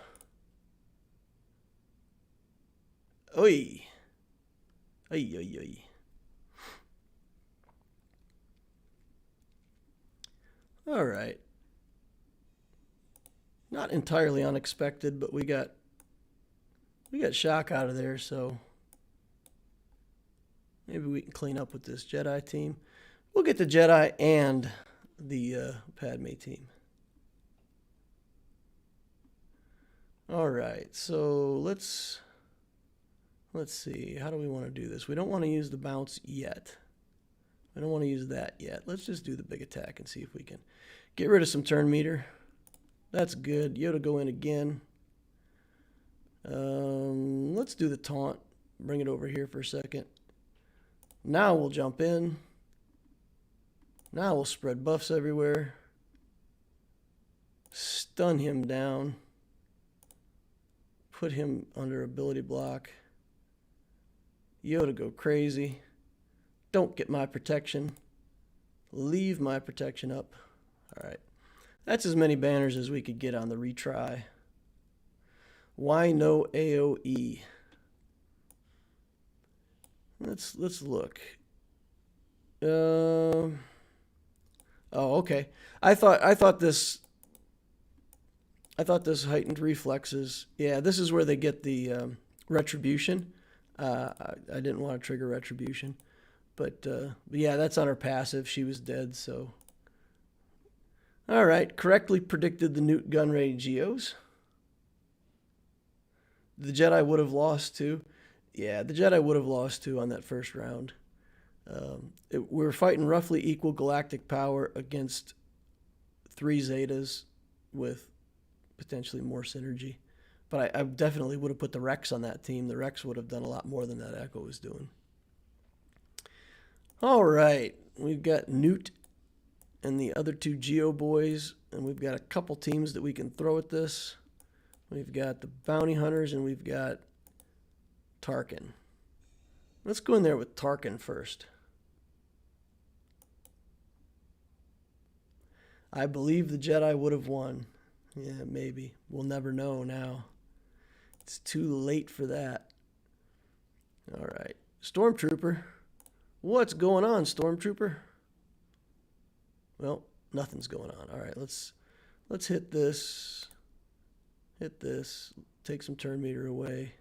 Oi. Oi, oi, oi. All right. Not entirely unexpected, but we got Shaak out of there, so maybe we can clean up with this Jedi team. We'll get the Jedi and the Padme team. All right, so let's see. How do we want to do this? We don't want to use the bounce yet. I don't want to use that yet. Let's just do the big attack and see if we can get rid of some turn meter. That's good. Yoda go in again. Let's do the taunt. Bring it over here for a second. Now we'll jump in. Now we'll spread buffs everywhere. Stun him down. Put him under ability block. Yoda go crazy. Don't get my protection. Leave my protection up. All right. That's as many banners as we could get on the retry. Why no AoE? Let's look. Oh, okay. I thought this heightened reflexes. Yeah, this is where they get the retribution. I didn't want to trigger retribution, but yeah, that's on her passive. She was dead, so. All right, correctly predicted the Nute gun ray Geos. The Jedi would have lost too. Yeah, the Jedi would have lost too on that first round. We're fighting roughly equal galactic power against 3 Zetas with potentially more synergy. But I definitely would have put the Rex on that team. The Rex would have done a lot more than that Echo was doing. All right, we've got Nute and the other 2 Geo boys, and we've got a couple teams that we can throw at this. We've got the Bounty Hunters, and we've got Tarkin. Let's go in there with Tarkin first. I believe the Jedi would have won. Yeah, maybe. We'll never know now. It's too late for that. All right. Stormtrooper. What's going on, Stormtrooper? Well, nothing's going on. All right, let's hit this. Hit this. Take some turn meter away.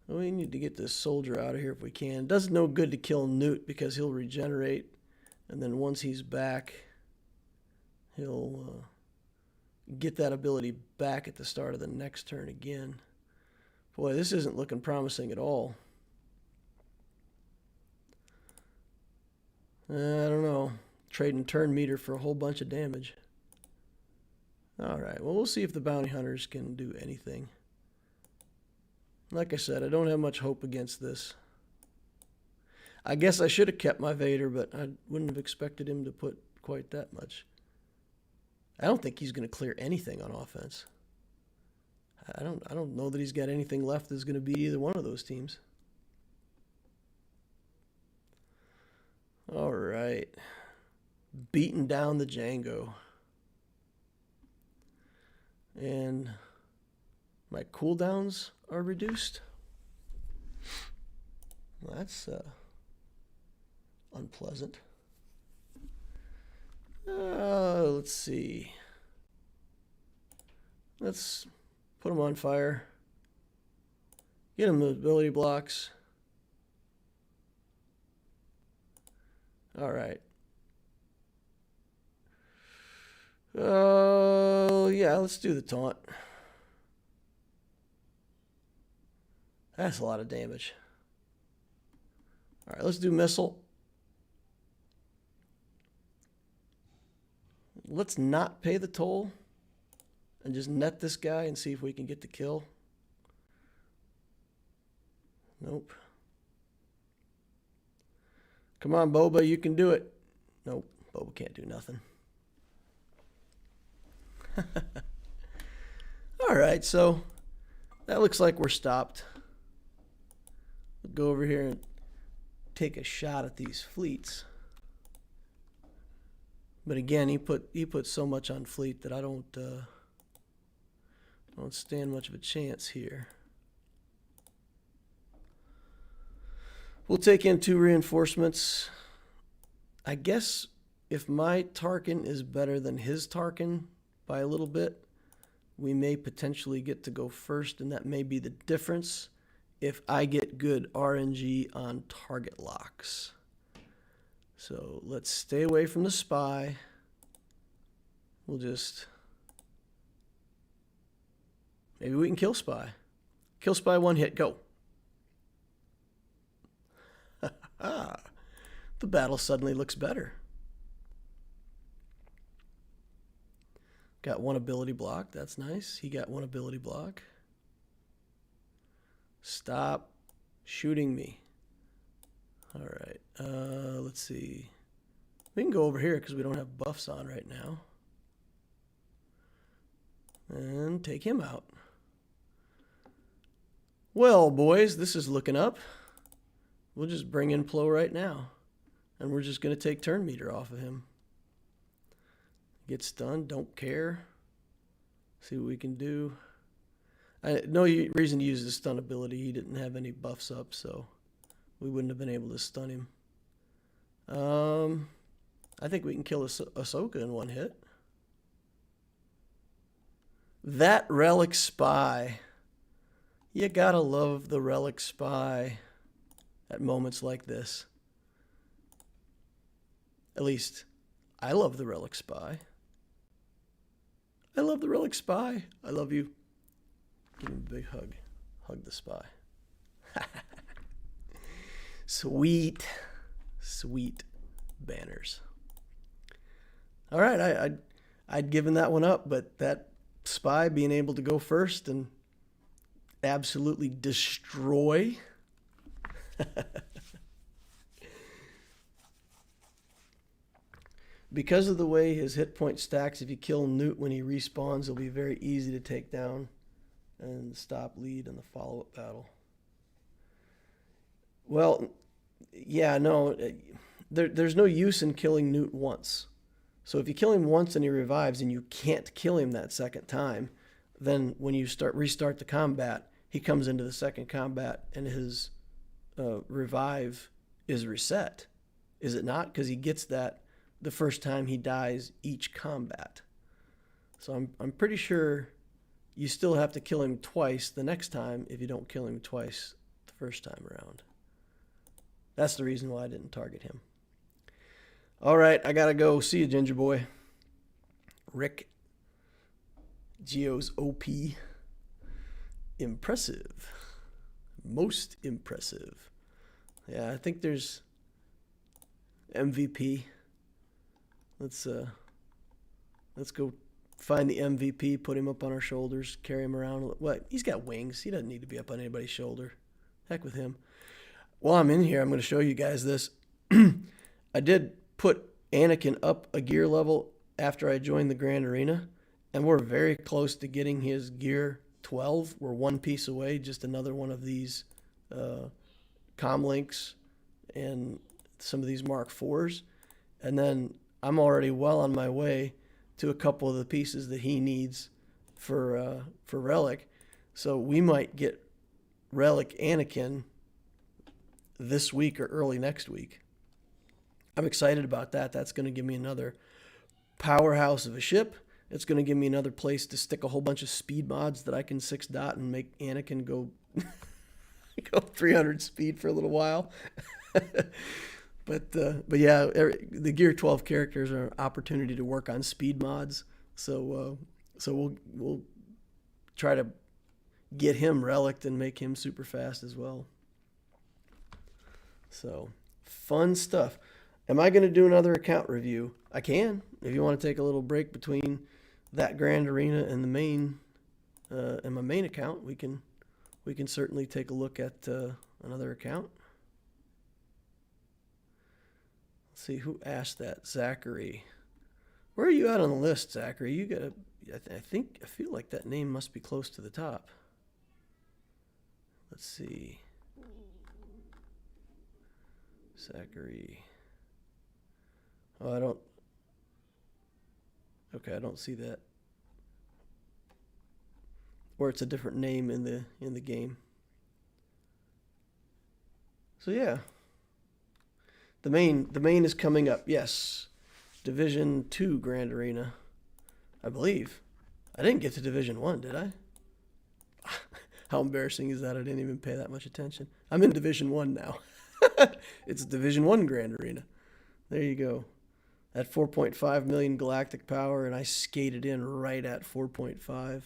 We need to get this soldier out of here if we can. It does no good to kill Nute because he'll regenerate. And then once he's back, he'll get that ability back at the start of the next turn again. Boy, this isn't looking promising at all. I don't know. Trading turn meter for a whole bunch of damage. Alright, well, we'll see if the Bounty Hunters can do anything. Like I said, I don't have much hope against this. I guess I should have kept my Vader, but I wouldn't have expected him to put quite that much. I don't think he's going to clear anything on offense. I don't know that he's got anything left that's going to beat either one of those teams. All right. Beating down the Django. And my cooldowns are reduced. Well, that's unpleasant. Let's see. Let's put him on fire. Get him the ability blocks. All right. Yeah, let's do the taunt. That's a lot of damage. All right, let's do missile. Let's not pay the toll and just net this guy and see if we can get the kill. Nope. Come on, Boba, you can do it. Nope, Boba can't do nothing. All right, so that looks like we're stopped. We'll go over here and take a shot at these fleets. But again, he put so much on fleet that I don't stand much of a chance here. We'll take in 2 reinforcements. I guess if my Tarkin is better than his Tarkin by a little bit, we may potentially get to go first, and that may be the difference if I get good RNG on target locks. So let's stay away from the spy. We'll just... maybe we can kill spy. Kill spy, 1 hit, go. The battle suddenly looks better. Got 1 ability block, that's nice. He got 1 ability block. Stop shooting me. All right, let's see. We can go over here because we don't have buffs on right now. And take him out. Well, boys, this is looking up. We'll just bring in Plo right now. And we're just going to take turn meter off of him. Get stunned, don't care. See what we can do. No reason to use the stun ability. He didn't have any buffs up, so we wouldn't have been able to stun him. I think we can kill Ahsoka in 1 hit. That Relic Spy. You gotta love the Relic Spy at moments like this. At least, I love the Relic Spy. I love the Relic Spy. I love you. Give him a big hug. Hug the spy. Sweet, sweet banners. All right, I'd given that one up, but that spy being able to go first and absolutely destroy. Because of the way his hit point stacks, if you kill Nute when he respawns, it'll be very easy to take down and stop lead in the follow-up battle. Well, yeah, no, there's no use in killing Nute once. So if you kill him once and he revives and you can't kill him that second time, then when you restart the combat, he comes into the second combat and his revive is reset. Is it not? Because he gets that the first time he dies each combat. So I'm pretty sure you still have to kill him twice the next time if you don't kill him twice the first time around. That's the reason why I didn't target him. All right, I gotta go. See you, Ginger Boy. Rick. Geos OP. Impressive. Most impressive. Yeah, I think there's MVP. Let's go find the MVP, put him up on our shoulders, carry him around. What? He's got wings. He doesn't need to be up on anybody's shoulder. Heck with him. While I'm in here, I'm going to show you guys this. I did put Anakin up a gear level after I joined the Grand Arena, and we're very close to getting his gear 12. We're 1 piece away, just another one of these comm links and some of these Mark IVs. And then I'm already well on my way to a couple of the pieces that he needs for Relic. So we might get Relic Anakin this week or early next week. I'm excited about that. That's going to give me another powerhouse of a ship. It's going to give me another place to stick a whole bunch of speed mods that I can 6-dot and make Anakin go go 300 speed for a little while. But yeah, the Gear 12 characters are an opportunity to work on speed mods. So we'll try to get him reliced and make him super fast as well. So fun stuff. Am I going to do another account review? I can. If you want to take a little break between that Grand Arena and the main and my main account, we can certainly take a look at another account. Let's see who asked that. Zachary. Where are you at on the list, Zachary? You got I feel like that name must be close to the top. Let's see. Zachary. Oh, I don't see that. Or it's a different name in the game. So yeah. The main is coming up. Yes. Division 2 Grand Arena, I believe. I didn't get to Division 1, did I? How embarrassing is that? I didn't even pay that much attention. I'm in Division 1 now. It's Division 1 Grand Arena. There you go. At 4.5 million galactic power, and I skated in right at 4.5.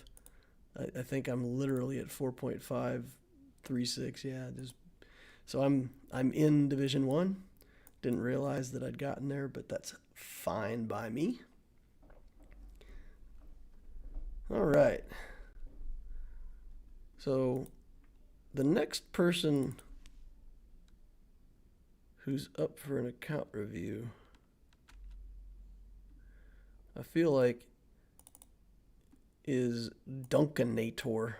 I think I'm literally at 4.536. Yeah, so I'm in Division 1. Didn't realize that I'd gotten there, but that's fine by me. All right. So the next person who's up for an account review, I feel like, is Dunkinator.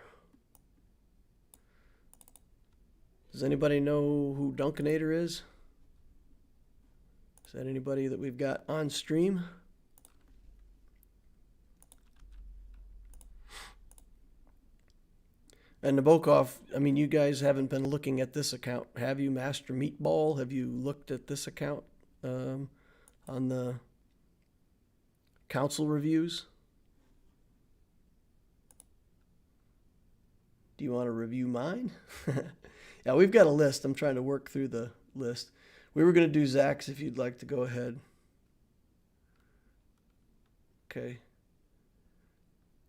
Does anybody know who Dunkinator is? Is that anybody that we've got on stream? And Nabokov, I mean, you guys haven't been looking at this account, have you, Master Meatball? Have you looked at this account on the council reviews? Do you want to review mine? Yeah, we've got a list. I'm trying to work through the list. We were going to do Zach's if you'd like to go ahead. Okay.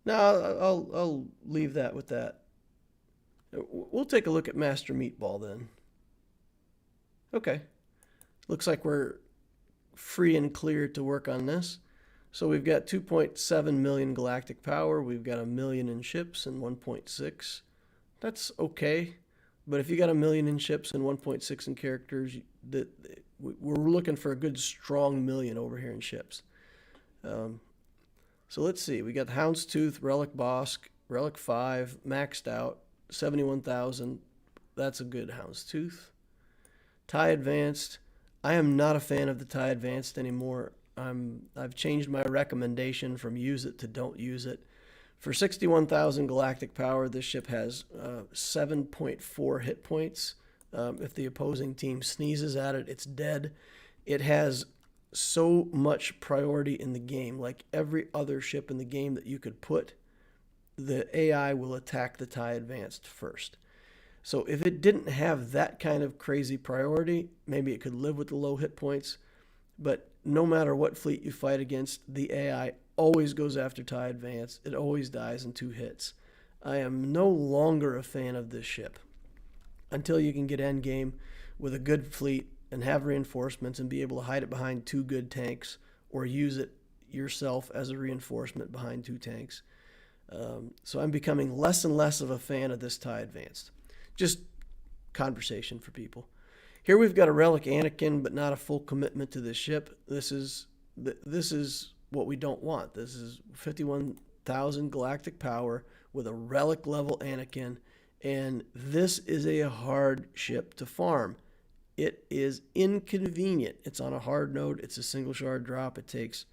No, I'll leave that with that. We'll take a look at Master Meatball then. Okay. Looks like we're free and clear to work on this. So we've got 2.7 million galactic power. We've got 1 million in ships and 1.6. That's okay. But if you got 1 million in ships and 1.6 in characters, we're looking for a good strong million over here in ships. So let's see. We got Houndstooth, Relic Bosk, Relic 5, maxed out, 71,000. That's a good Houndstooth. TIE Advanced. I am not a fan of the TIE Advanced anymore. I've changed my recommendation from use it to don't use it. For 61,000 galactic power, this ship has 7.4 hit points. If the opposing team sneezes at it, it's dead. It has so much priority in the game. Like every other ship in the game that you could put, the AI will attack the TIE Advanced first. So if it didn't have that kind of crazy priority, maybe it could live with the low hit points. But no matter what fleet you fight against, the AI always goes after TIE Advance. It always dies in 2 hits. I am no longer a fan of this ship until you can get endgame with a good fleet and have reinforcements and be able to hide it behind 2 good tanks or use it yourself as a reinforcement behind 2 tanks. So I'm becoming less and less of a fan of this TIE Advanced. Just conversation for people. Here we've got a Relic Anakin, but not a full commitment to this ship. This is what we don't want. This is 51,000 galactic power with a Relic level Anakin, and this is a hard ship to farm. It is inconvenient. It's on a hard node. It's a single shard drop. It takes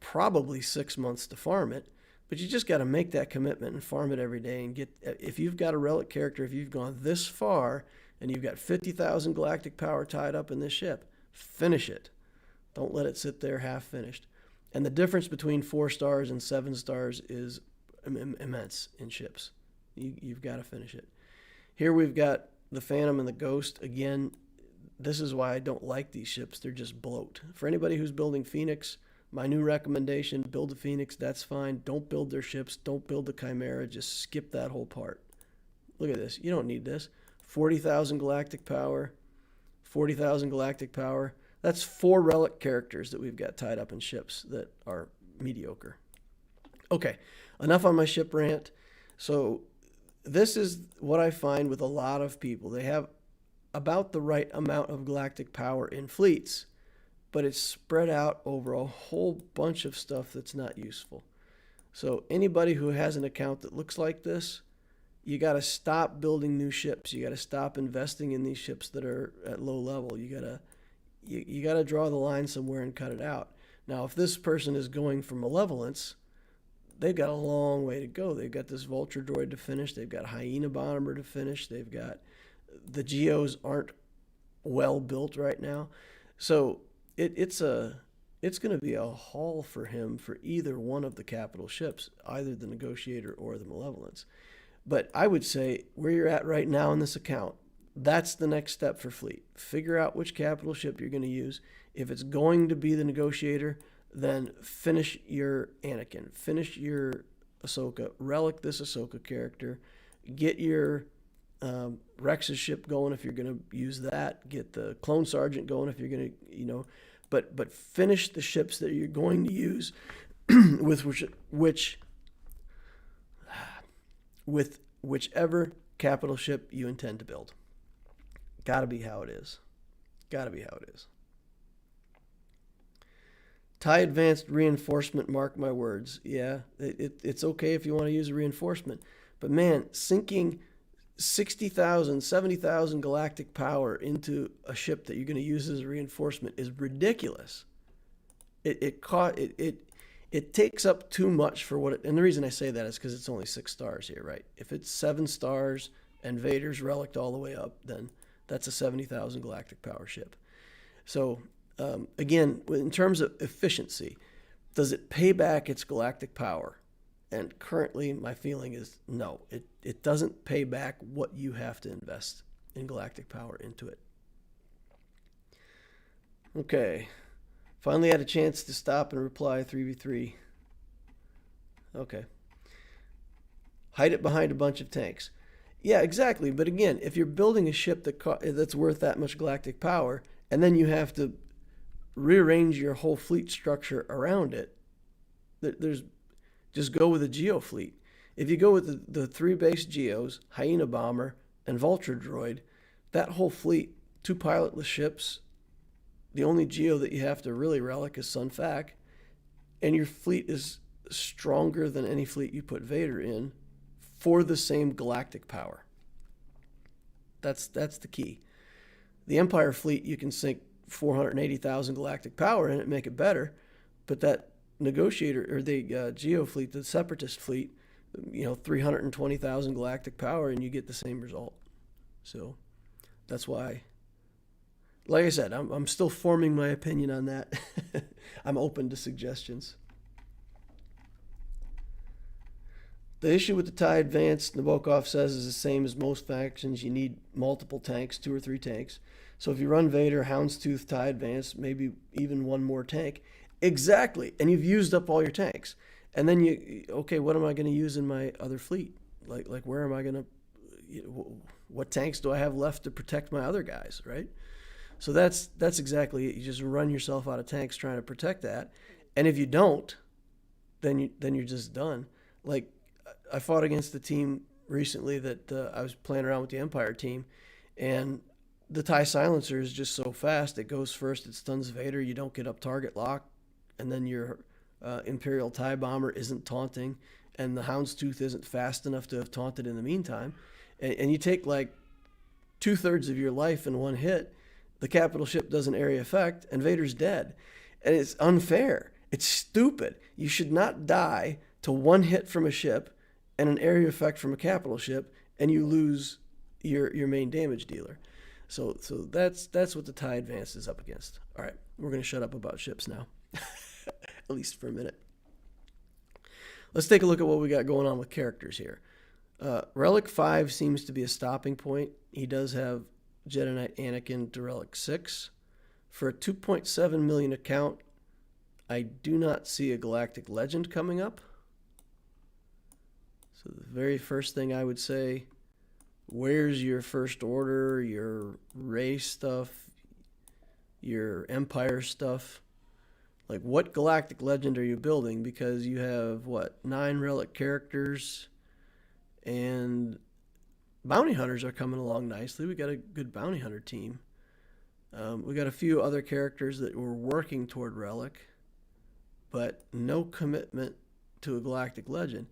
probably 6 months to farm it, but you just got to make that commitment and farm it every day and get. If you've got a Relic character, if you've gone this far and you've got 50,000 galactic power tied up in this ship, finish it. Don't let it sit there half finished. And the difference between 4 stars and 7 stars is immense in ships. You've got to finish it. Here we've got the Phantom and the Ghost. Again, this is why I don't like these ships. They're just bloat. For anybody who's building Phoenix, my new recommendation, build a Phoenix, that's fine. Don't build their ships. Don't build the Chimera. Just skip that whole part. Look at this. You don't need this. 40,000 galactic power, 40,000 galactic power. That's 4 relic characters that we've got tied up in ships that are mediocre. Okay, enough on my ship rant. So this is what I find with a lot of people. They have about the right amount of galactic power in fleets, but it's spread out over a whole bunch of stuff that's not useful. So anybody who has an account that looks like this, you got to stop building new ships. You got to stop investing in these ships that are at low level. You got to draw the line somewhere and cut it out. Now, if this person is going for malevolence, they've got a long way to go. They've got this Vulture droid to finish. They've got Hyena Bomber to finish. They've got the Geos aren't well built right now. So it's going to be a haul for him for either one of the capital ships, either the Negotiator or the Malevolence. But I would say where you're at right now in this account, that's the next step for fleet. Figure out which capital ship you're going to use. If it's going to be the Negotiator, then finish your Anakin, finish your Ahsoka, relic this Ahsoka character, get your Rex's ship going if you're going to use that, get the Clone Sergeant going if you're going to, but finish the ships that you're going to use with whichever capital ship you intend to build. Gotta be how it is. Gotta be how it is. TIE Advanced Reinforcement, mark my words. Yeah, it's okay if you want to use a reinforcement. But man, sinking 60,000, 70,000 galactic power into a ship that you're going to use as a reinforcement is ridiculous. It takes up too much for what it... And the reason I say that is because it's only 6 stars here, right? If it's 7 stars and Vader's relicked all the way up, then that's a 70,000 galactic power ship. So... again, in terms of efficiency, does it pay back its galactic power? And currently, my feeling is no. It doesn't pay back what you have to invest in galactic power into it. Okay. Finally had a chance to stop and reply 3v3. Okay. Hide it behind a bunch of tanks. Yeah, exactly. But again, if you're building a ship that's worth that much galactic power, and then you have to rearrange your whole fleet structure around it, just go with a Geo fleet. If you go with the 3 base Geos, Hyena Bomber, and Vulture droid, that whole fleet, 2 pilotless ships, the only Geo that you have to really relic is Sun Fac, and your fleet is stronger than any fleet you put Vader in for the same galactic power. That's the key. The Empire fleet, you can sink 480,000 galactic power in it, make it better, but that Negotiator or the Geo fleet, the Separatist fleet, 320,000 galactic power, and you get the same result. So that's why, like I said, I'm still forming my opinion on that. I'm open to suggestions. The issue with the TIE Advanced, Nabokov says, is the same as most factions. You need multiple tanks, 2 or 3 tanks. So if you run Vader, Houndstooth, TIE Advanced, maybe even 1 more tank. Exactly. And you've used up all your tanks. And then okay, what am I going to use in my other fleet? Like where am I going to, what tanks do I have left to protect my other guys, right? So that's exactly it. You just run yourself out of tanks trying to protect that. And if you don't, then you're just done. Like, I fought against a team recently that I was playing around with the Empire team, and the TIE Silencer is just so fast. It goes first, it stuns Vader, you don't get up target lock, and then your Imperial TIE Bomber isn't taunting, and the Houndstooth isn't fast enough to have taunted in the meantime. And you take like 2/3 of your life in one hit, the capital ship does an area effect, and Vader's dead. And it's unfair. It's stupid. You should not die to 1 hit from a ship and an area effect from a capital ship, and you lose your main damage dealer. So that's what the TIE Advance is up against. All right, we're going to shut up about ships now, at least for a minute. Let's take a look at what we got going on with characters here. Relic 5 seems to be a stopping point. He does have Jedi Knight Anakin to Relic 6. For a 2.7 million account, I do not see a Galactic Legend coming up. So the very first thing I would say, where's your First Order, your Rey stuff, your Empire stuff? Like, what Galactic Legend are you building? Because you have, what, 9 Relic characters, and Bounty Hunters are coming along nicely. We got a good Bounty Hunter team. We got a few other characters that we're working toward Relic, but no commitment to a Galactic Legend.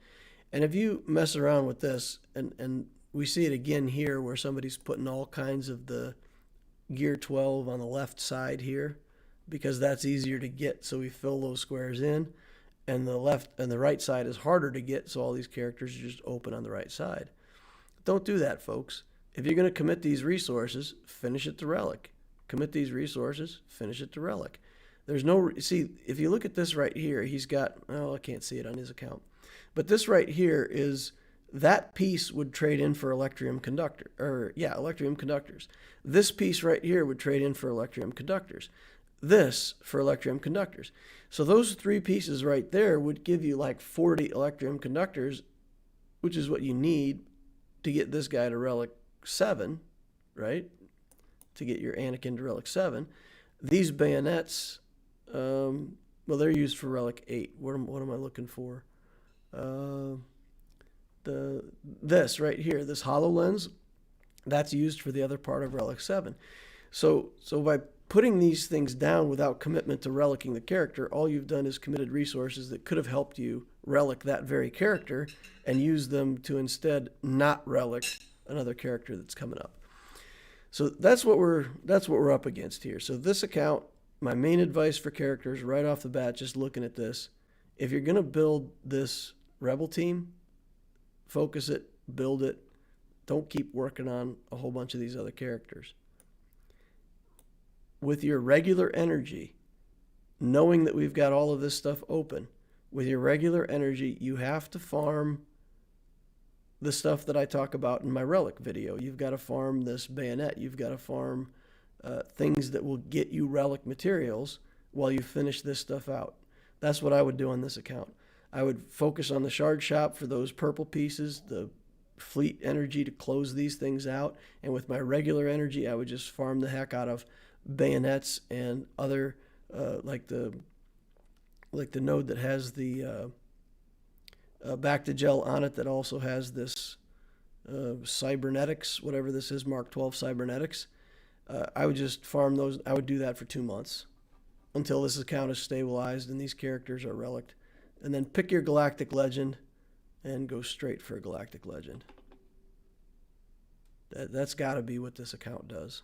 And if you mess around with this, and we see it again here where somebody's putting all kinds of the Gear 12 on the left side here, because that's easier to get, so we fill those squares in, and the left and the right side is harder to get, so all these characters are just open on the right side. Don't do that, folks. If you're going to commit these resources, finish it to Relic. Commit these resources, finish it to Relic. There's no, see, if you look at this right here, he's got, oh, I can't see it on his account, but this right here is, that piece would trade in for Electrium Conductor, or yeah, Electrium Conductors. This piece right here would trade in for Electrium Conductors. This for Electrium Conductors. So those 3 pieces right there would give you like 40 Electrium Conductors, which is what you need to get this guy to Relic 7, right? To get your Anakin to Relic 7. These bayonets, well, they're used for Relic 8. What am I looking for? This right here, this HoloLens, that's used for the other part of Relic 7. So by putting these things down without commitment to relicking the character, all you've done is committed resources that could have helped you relic that very character and use them to instead not relic another character that's coming up. So that's what we're up against here. So this account, my main advice for characters right off the bat, just looking at this, if you're going to build this Rebel team, focus it, build it. Don't keep working on a whole bunch of these other characters. With your regular energy, knowing that we've got all of this stuff open, with your regular energy, you have to farm the stuff that I talk about in my Relic video. You've got to farm this bayonet. You've got to farm things that will get you Relic materials while you finish this stuff out. That's what I would do on this account. I would focus on the shard shop for those purple pieces, the fleet energy to close these things out, and with my regular energy, I would just farm the heck out of bayonets and other like the node that has the back to gel on it, that also has this cybernetics, whatever this is, Mark 12 cybernetics. I would just farm those. I would do that for 2 months until this account is stabilized and these characters are reliced. And then pick your Galactic Legend and go straight for a Galactic Legend. That's got to be what this account does.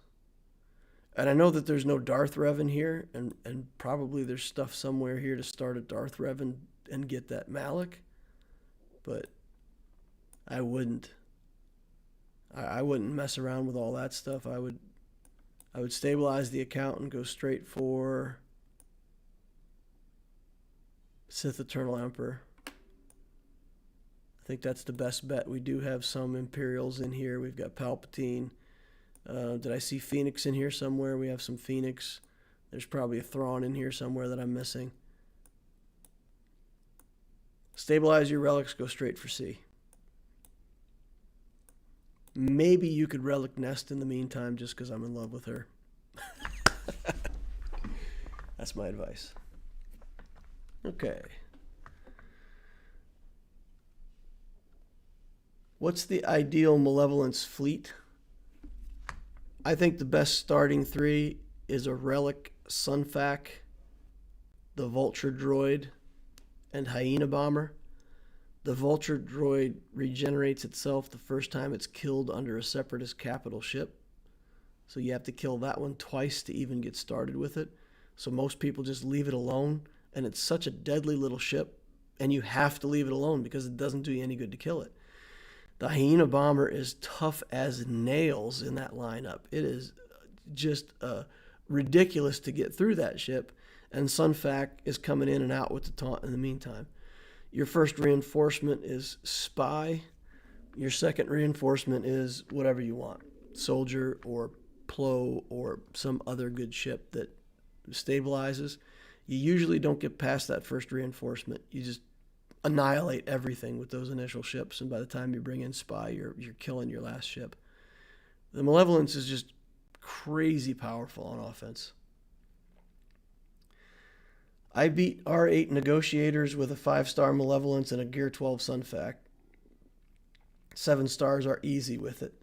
And I know that there's no Darth Revan here, and probably there's stuff somewhere here to start a Darth Revan and get that Malak, but I wouldn't. I wouldn't mess around with all that stuff. I would stabilize the account and go straight for Sith Eternal Emperor. I think that's the best bet. We do have some Imperials in here. We've got Palpatine. Did I see Phoenix in here somewhere? We have some Phoenix. There's probably a Thrawn in here somewhere that I'm missing. Stabilize your relics, go straight for C. Maybe you could relic Nest in the meantime just because I'm in love with her. That's my advice. Okay. What's the ideal Malevolence fleet? I think the best starting 3 is a Relic Sunfac, the Vulture Droid, and Hyena Bomber. The Vulture Droid regenerates itself the first time it's killed under a Separatist capital ship. So you have to kill that one twice to even get started with it. So most people just leave it alone, and it's such a deadly little ship, and you have to leave it alone because it doesn't do you any good to kill it. The Hyena Bomber is tough as nails in that lineup. It is just ridiculous to get through that ship. And Sunfac is coming in and out with the taunt in the meantime. Your first reinforcement is Spy. Your second reinforcement is whatever you want. Soldier or Plo or some other good ship that stabilizes. You usually don't get past that first reinforcement. You just annihilate everything with those initial ships, and by the time you bring in Spy, you're killing your last ship. The Malevolence is just crazy powerful on offense. I beat R8 Negotiators with a 5-star Malevolence and a Gear 12 Sunfac. 7 stars are easy with it.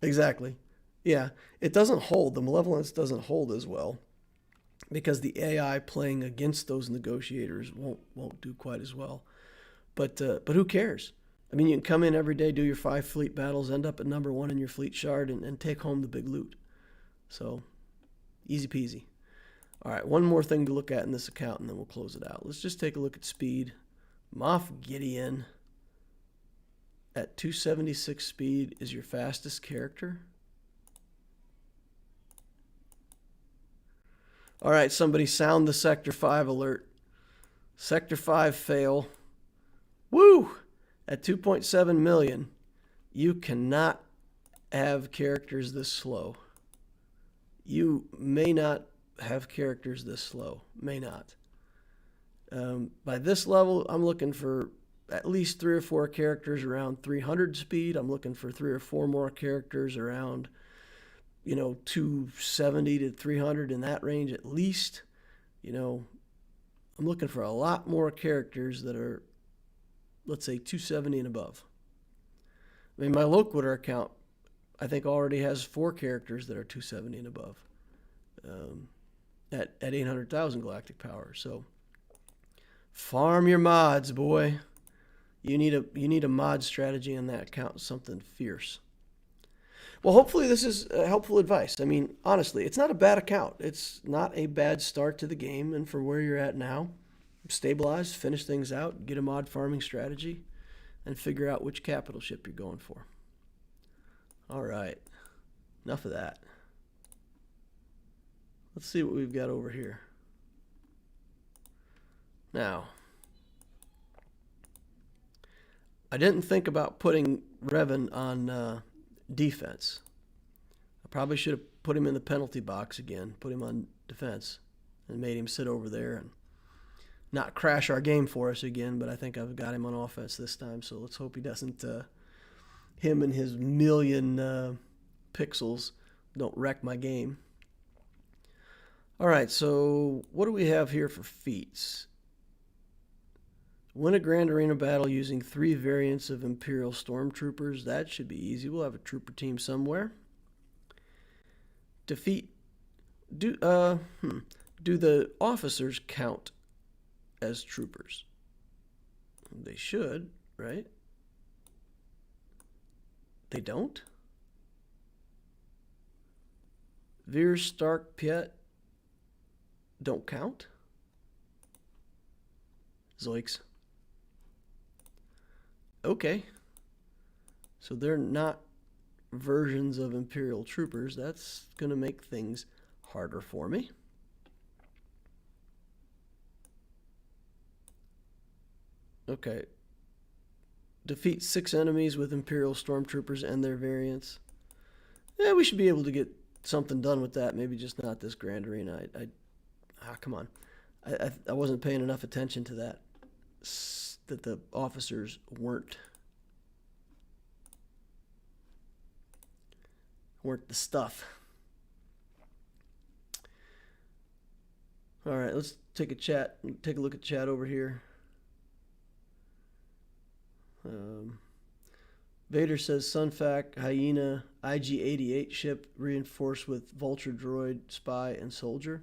Exactly. Yeah, it doesn't hold. The Malevolence doesn't hold as well because the AI playing against those Negotiators won't do quite as well. But who cares? I mean, you can come in every day, do your 5 fleet battles, end up at number 1 in your fleet shard, and take home the big loot. So, easy peasy. All right, one more thing to look at in this account, and then we'll close it out. Let's just take a look at speed. Moff Gideon at 276 speed is your fastest character. All right, somebody sound the Sector 5 alert. Sector 5 fail. Woo! At 2.7 million, you cannot have characters this slow. You may not have characters this slow. May not. By this level, I'm looking for at least 3 or 4 characters around 300 speed. I'm looking for 3 or 4 more characters around, 270 to 300 in that range at least. I'm looking for a lot more characters that are, let's say, 270 and above. I mean, my Loquitur account, I think, already has 4 characters that are 270 and above at 800,000 galactic power. So farm your mods, boy. You need a mod strategy on that account, something fierce. Well, hopefully this is helpful advice. I mean, honestly, it's not a bad account. It's not a bad start to the game, and for where you're at now, stabilize, finish things out, get a mod farming strategy, and figure out which capital ship you're going for. All right, enough of that. Let's see what we've got over here. Now, I didn't think about putting Revan on defense. I probably should have put him in the penalty box again, put him on defense, and made him sit over there and not crash our game for us again, but I think I've got him on offense this time, so let's hope he doesn't, him and his million pixels don't wreck my game. All right, so what do we have here for feats? Win a Grand Arena battle using 3 variants of Imperial Stormtroopers. That should be easy. We'll have a trooper team somewhere. Defeat. Do the officers count as troopers? They should, right? They don't? Veer, Stark, Piet don't count? Zoiks. Okay. So they're not versions of Imperial troopers. That's going to make things harder for me. Okay. Defeat 6 enemies with Imperial Stormtroopers and their variants. Yeah, we should be able to get something done with that. Maybe just not this Grand Arena. Come on. I wasn't paying enough attention to that. That the officers weren't the stuff. All right, let's take a look at chat over here. Vader says Sunfac, Hyena, IG-88 ship reinforced with Vulture droid, spy, and soldier.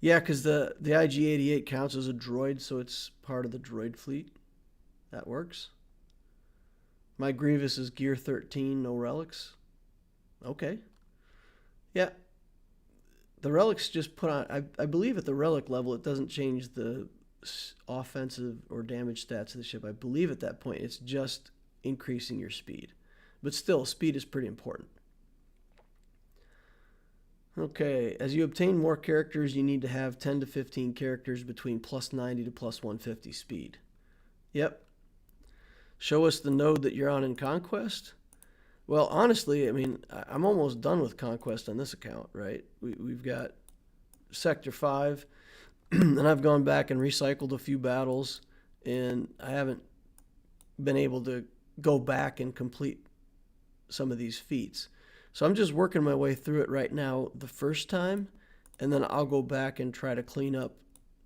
Yeah, because the IG-88 counts as a droid, so it's part of the droid fleet. That works. My Grievous is Gear 13, no relics. Okay. Yeah. The relics just put on... I believe at the relic level, it doesn't change the offensive or damage stats of the ship. I believe at that point, it's just increasing your speed. But still, speed is pretty important. Okay, as you obtain more characters, you need to have 10 to 15 characters between plus 90 to plus 150 speed. Yep. Show us the node that you're on in Conquest. Well, honestly, I mean, I'm almost done with Conquest on this account, right? We've got Sector 5, and I've gone back and recycled a few battles, and I haven't been able to go back and complete some of these feats. So I'm just working my way through it right now the first time, and then I'll go back and try to clean up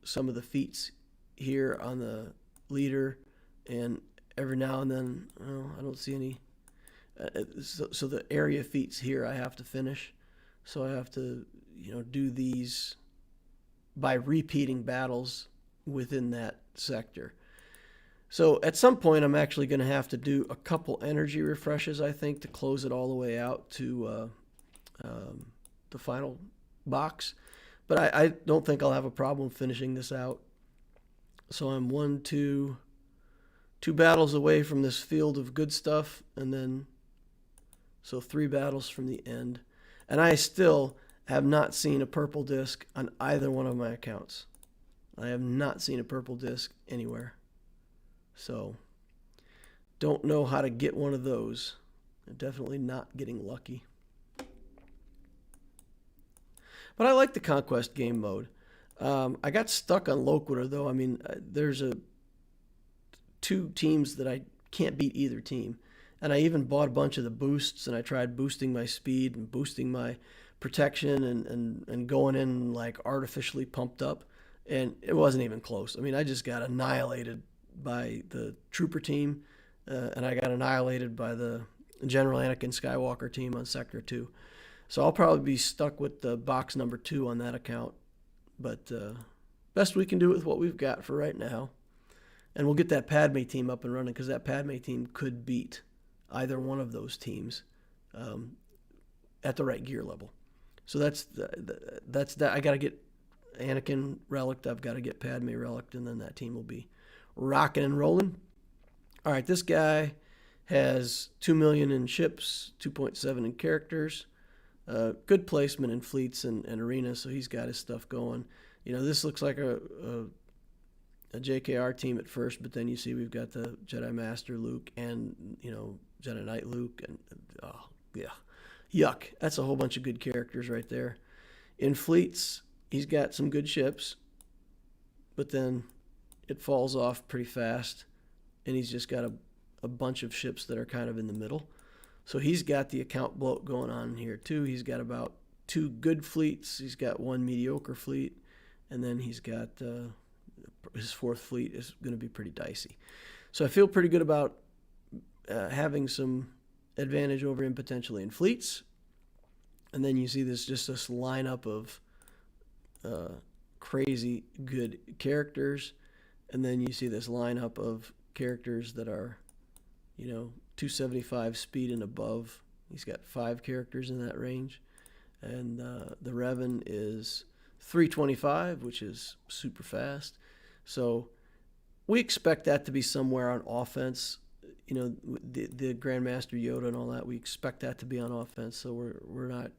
some of the feats here on the leader, and every now and then, I don't see any. So the area feats here I have to finish. So I have to, do these by repeating battles within that sector. So at some point, I'm actually going to have to do a couple energy refreshes, I think, to close it all the way out to the final box. But I don't think I'll have a problem finishing this out. So I'm two battles away from this field of good stuff, and then so 3 battles from the end. And I still have not seen a purple disc on either one of my accounts. I have not seen a purple disc anywhere. So, don't know how to get one of those. I'm definitely not getting lucky. But I like the Conquest game mode. I got stuck on Loquitur, though. I mean, there's 2 teams that I can't beat either team. And I even bought a bunch of the boosts, and I tried boosting my speed and boosting my protection and going in like artificially pumped up. And it wasn't even close. I mean, I just got annihilated by the Trooper team, and I got annihilated by the General Anakin Skywalker team on Sector 2. So I'll probably be stuck with the box number 2 on that account. But best we can do with what we've got for right now. And we'll get that Padme team up and running, because that Padme team could beat either one of those teams at the right gear level. So that's that. I got to get Anakin Relic. I've got to get Padme Relic, and then that team will be rocking and rolling. All right, this guy has 2 million in ships, 2.7 in characters, good placement in fleets and arenas, so he's got his stuff going. This looks like a JKR team at first, but then you see we've got the Jedi Master Luke and, Jedi Knight Luke, and, oh, yeah, yuck. That's a whole bunch of good characters right there. In fleets, he's got some good ships, but then it falls off pretty fast, and he's just got a bunch of ships that are kind of in the middle. So he's got the account bloat going on here too. He's got about 2 good fleets. He's got 1 mediocre fleet, and then he's got his 4th fleet is going to be pretty dicey. So I feel pretty good about having some advantage over him potentially in fleets. And then you see this lineup of crazy good characters. And then you see this lineup of characters that are, 275 speed and above. He's got 5 characters in that range. And the Revan is 325, which is super fast. So we expect that to be somewhere on offense. The Grandmaster Yoda and all that, we expect that to be on offense. So we're not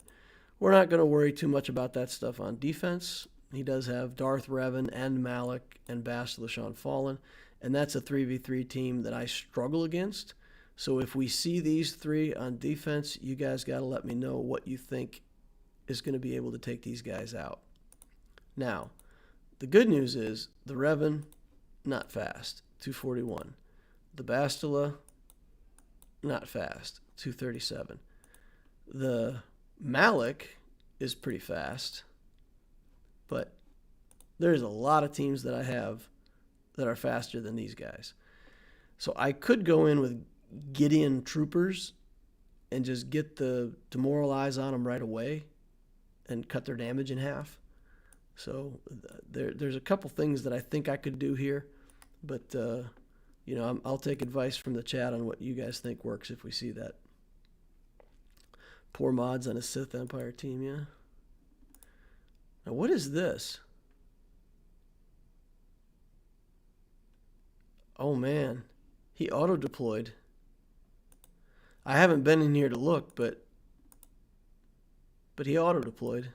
going to worry too much about that stuff on defense. He does have Darth Revan and Malak and Bastila Fallen, and that's a 3v3 team that I struggle against. So if we see these 3 on defense, you guys got to let me know what you think is going to be able to take these guys out. Now, the good news is the Revan, not fast, 241. The Bastila, not fast, 237. The Malak is pretty fast, but there's a lot of teams that I have that are faster than these guys. So I could go in with Gideon troopers and just get the demoralize on them right away and cut their damage in half. So there's a couple things that I think I could do here, but I'll take advice from the chat on what you guys think works if we see that. Poor mods on a Sith Empire team, yeah. Now what is this? Oh man, he auto-deployed I haven't been in here to look, but he auto-deployed.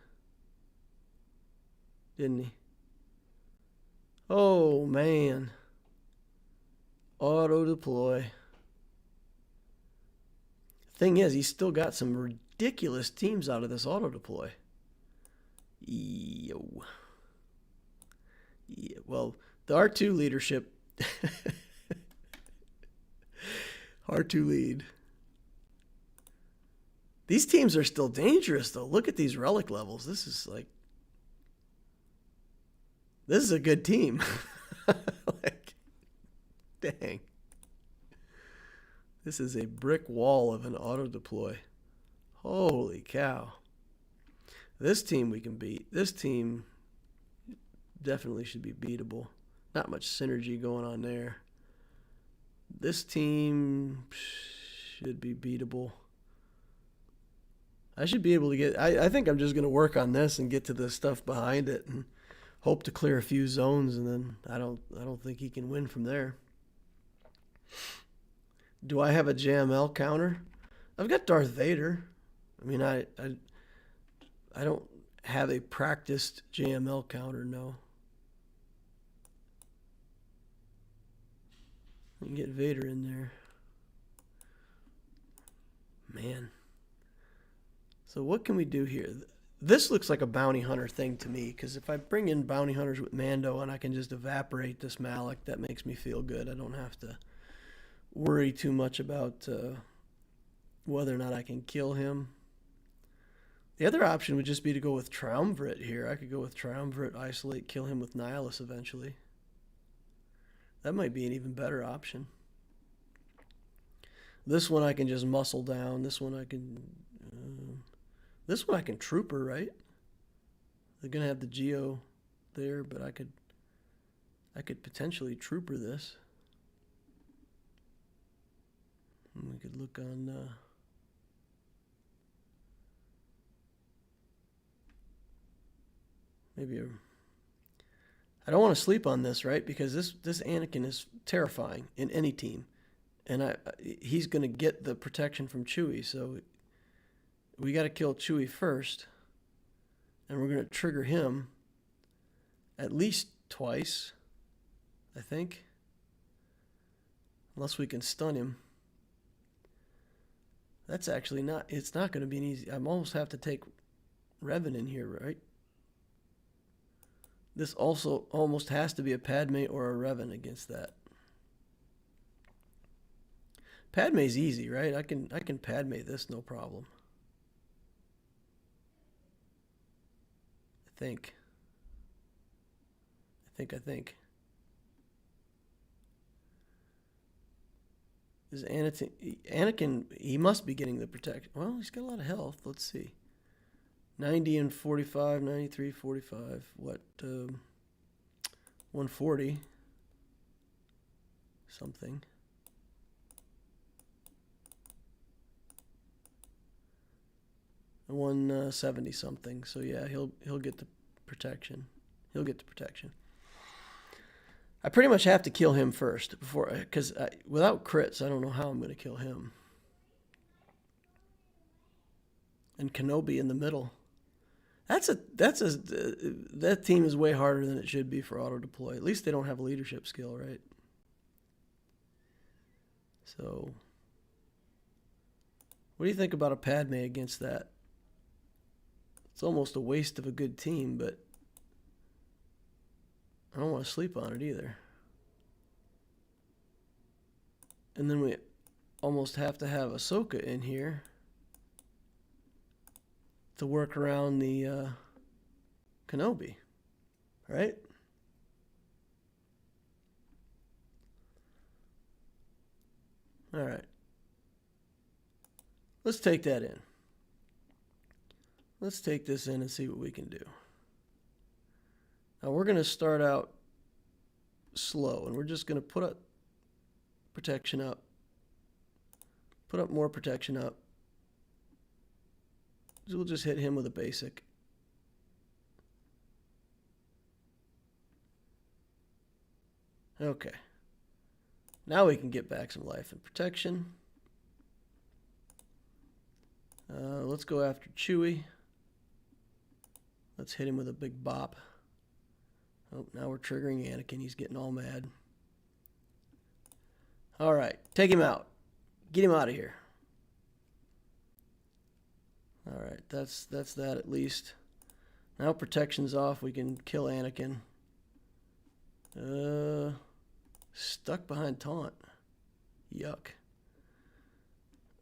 Didn't he? Oh, man. Auto-deploy. Thing is, he's still got some ridiculous teams out of this auto-deploy. Yo. Yeah, well, the R2 leadership... R2 lead. These teams are still dangerous, though. Look at these relic levels. This is like... This is a good team. Like, dang. This is a brick wall of an auto-deploy. Holy cow. This team we can beat. This team definitely should be beatable. Not much synergy going on there. This team should be beatable. I should be able to get... I think I'm just going to work on this and get to the stuff behind it and hope to clear a few zones, and then I don't think he can win from there. Do I have a JML counter? I've got Darth Vader. I mean, I don't have a practiced JML counter, no. I can get Vader in there. Man. So what can we do here? This looks like a bounty hunter thing to me, because if I bring in bounty hunters with Mando and I can just evaporate this Malak, that makes me feel good. I don't have to worry too much about whether or not I can kill him. The other option would just be to go with Triumvirate here. I could go with Triumvirate, isolate, kill him with Nihilus eventually. That might be an even better option. This one I can just muscle down. This one I can... this one I can trooper, right? They're going to have the Geo there, but I could potentially trooper this. And we could look on... maybe a... I don't want to sleep on this, right? Because this Anakin is terrifying in any team. And he's going to get the protection from Chewie, so we got to kill Chewie first. And we're going to trigger him at least twice, I think. Unless we can stun him. That's actually not... It's not going to be an easy... I almost have to take Revan in here, right? This also almost has to be a Padme or a Revan against that. Padme's easy, right? I can Padme this, no problem. I think. Is Anakin, he must be getting the protection. Well, he's got a lot of health. Let's see. 90 and 45, 93, 45. What? 140. Something. And 170 something. So yeah, he'll get the protection. He'll get the protection. I pretty much have to kill him first before, because without crits, I don't know how I'm going to kill him. And Kenobi in the middle. That team is way harder than it should be for auto deploy. At least they don't have a leadership skill, right? So, what do you think about a Padme against that? It's almost a waste of a good team, but I don't want to sleep on it either. And then we almost have to have Ahsoka in here to work around the Kenobi, right? All right. Let's take that in. Let's take this in and see what we can do. Now we're going to start out slow, and we're just going to put up protection up. Put up more protection up. We'll just hit him with a basic. Okay. Now we can get back some life and protection. Let's go after Chewie. Let's hit him with a big bop. Oh, now we're triggering Anakin. He's getting all mad. All right, take him out. Get him out of here. All right, that's that at least. Now protection's off. We can kill Anakin. Stuck behind taunt. Yuck.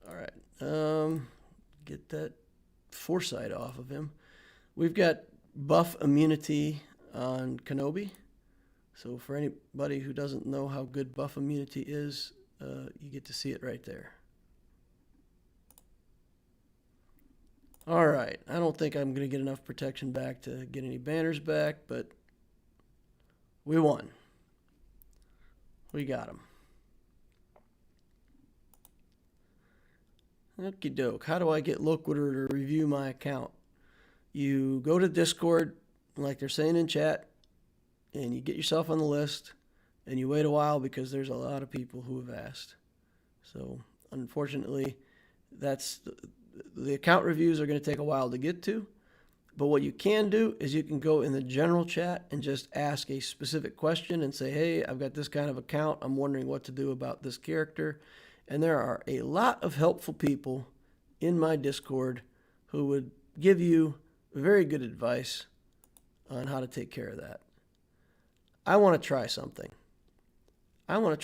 All right. Get that foresight off of him. We've got buff immunity on Kenobi. So for anybody who doesn't know how good buff immunity is, you get to see it right there. All right. I don't think I'm going to get enough protection back to get any banners back, but we won. We got him. Okie doke. How do I get Loquitur to review my account? You go to Discord, like they're saying in chat, and you get yourself on the list, and you wait a while because there's a lot of people who have asked. So, unfortunately, that's the account reviews are going to take a while to get to. But what you can do is you can go in the general chat and just ask a specific question and say, hey, I've got this kind of account. I'm wondering what to do about this character. And there are a lot of helpful people in my Discord who would give you very good advice on how to take care of that. I want to try something. I want to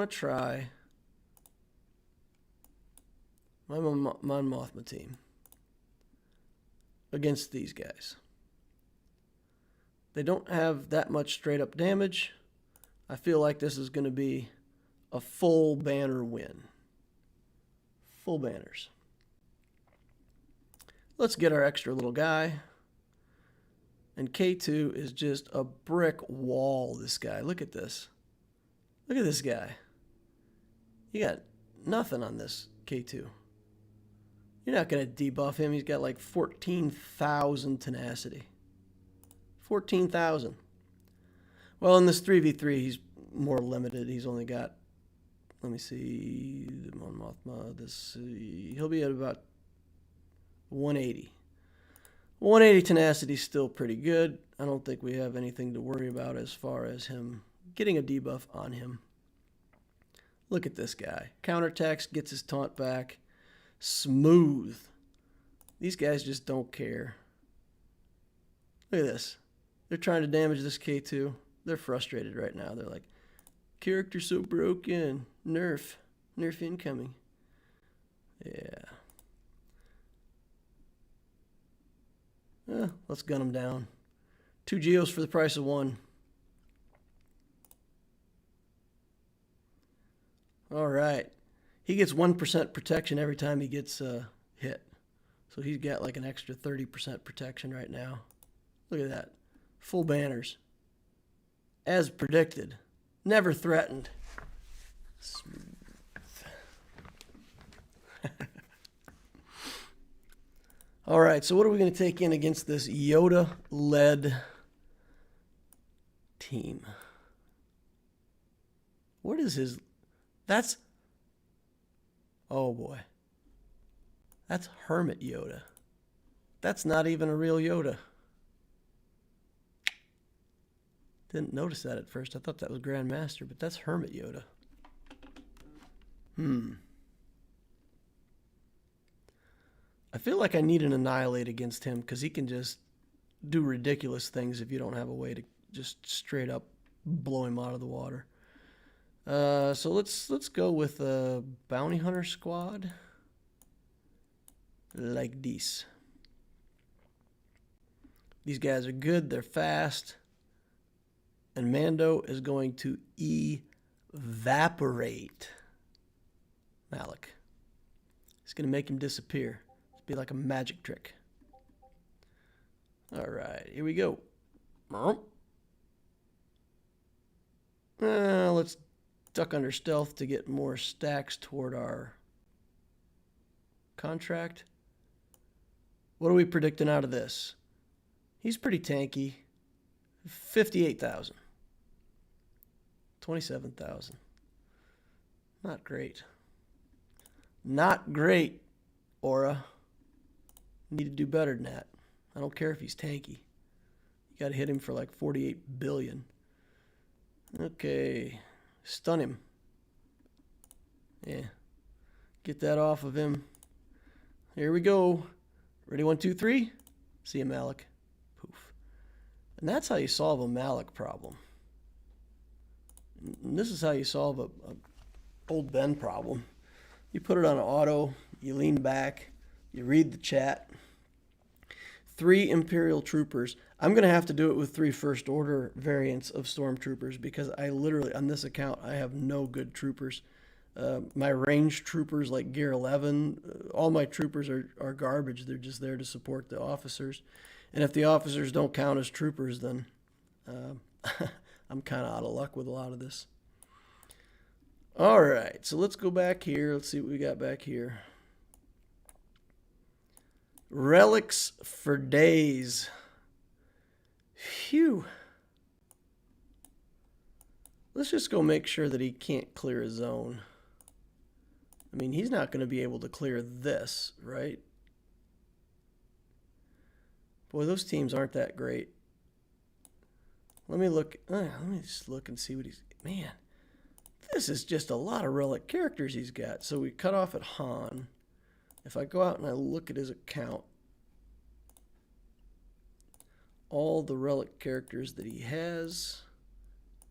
try my Mon Mothma team against these guys. They don't have that much straight up damage. I feel like this is going to be a full banner win. Full banners. Let's get our extra little guy. And K2 is just a brick wall, this guy. Look at this. Look at this guy. You got nothing on this K2. You're not going to debuff him. He's got like 14,000 tenacity. 14,000. Well, in this 3v3, he's more limited. He's only got, let me see, Mon Mothma. He'll be at about 180. 180 tenacity is still pretty good. I don't think we have anything to worry about as far as him getting a debuff on him. Look at this guy. Counterattacks, gets his taunt back. Smooth. These guys just don't care. Look at this. They're trying to damage this K2. They're frustrated right now. They're like, character so broken. Nerf. Nerf incoming. Yeah. Let's gun him down. 2 Geos for the price of 1. All right. He gets 1% protection every time he gets hit. So he's got like an extra 30% protection right now. Look at that. Full banners. As predicted. Never threatened. Smooth. All right, so what are we going to take in against this Yoda-led team? What is his... That's... Oh, boy. That's Hermit Yoda. That's not even a real Yoda. Didn't notice that at first. I thought that was Grandmaster, but that's Hermit Yoda. I feel like I need an Annihilate against him because he can just do ridiculous things if you don't have a way to just straight up blow him out of the water. So let's go with a Bounty Hunter squad like this. These guys are good. They're fast. And Mando is going to evaporate Malak. It's going to make him disappear. Be like a magic trick. All right, here we go. Let's duck under stealth to get more stacks toward our contract. What are we predicting out of this? He's pretty tanky. 58,000. 27,000. Not great. Not great. Aura. You need to do better than that. I don't care if he's tanky. You got to hit him for like 48 billion. Okay. Stun him. Yeah. Get that off of him. Here we go. Ready, 1, 2, 3. See you, Malak. Poof. And that's how you solve a Malak problem. And this is how you solve a old Ben problem. You put it on auto, you lean back, you read the chat. 3 Imperial Troopers. I'm going to have to do it with 3 First Order variants of Stormtroopers because I literally, on this account, I have no good troopers. My ranged troopers like Gear 11, all my troopers are garbage. They're just there to support the officers. And if the officers don't count as troopers, then I'm kind of out of luck with a lot of this. All right, so let's go back here. Let's see what we got back here. Relics for days. Phew. Let's just go make sure that he can't clear a zone. I mean, he's not going to be able to clear this, right? Boy, those teams aren't that great. Let me look. Let me just look and see what he's... Man, this is just a lot of Relic characters he's got. So we cut off at Han. If I go out and I look at his account, all the Relic characters that he has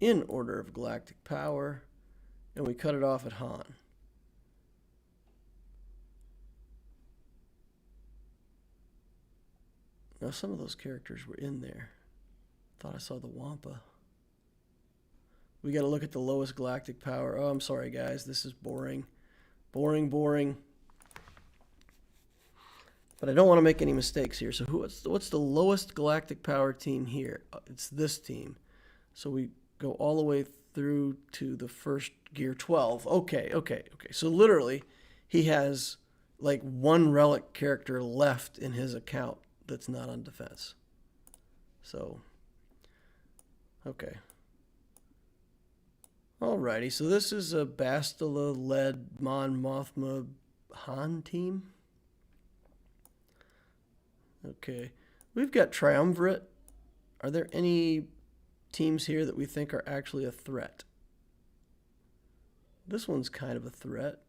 in order of galactic power, and we cut it off at Han. Now some of those characters were in there. Thought I saw the Wampa. We got to look at the lowest galactic power. Oh, I'm sorry, guys. This is boring. Boring. But I don't want to make any mistakes here. So what's the lowest galactic power team here? It's this team. So we go all the way through to the first Gear 12. Okay. So literally, he has like 1 Relic character left in his account that's not on defense. So, okay. Alrighty, so this is a Bastila-led Mon Mothma Han team. Okay, we've got Triumvirate. Are there any teams here that we think are actually a threat? This one's kind of a threat.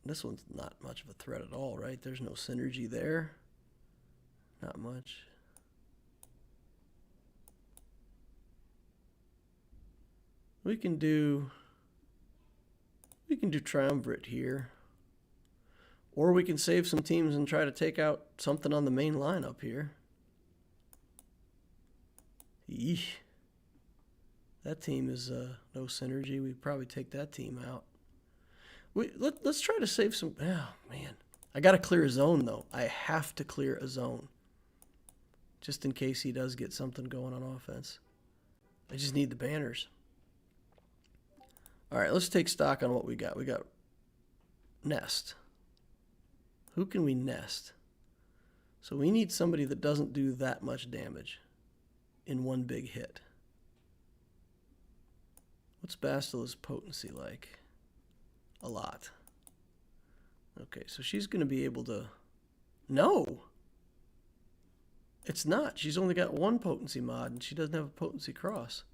This one's not much of a threat at all, right? There's no synergy there. Not much. We can do Triumvirate here. Or we can save some teams and try to take out something on the main line up here. Eesh. That team is no synergy. We'd probably take that team out. Let's try to save some... Oh, man. I got to clear a zone, though. I have to clear a zone. Just in case he does get something going on offense. I just need the banners. All right, let's take stock on what we got. We got Nest. Who can we nest? So we need somebody that doesn't do that much damage in one big hit. What's Bastila's potency like? A lot. Okay, so she's going to be able to... No! It's not. She's only got 1 potency mod, and she doesn't have a potency cross.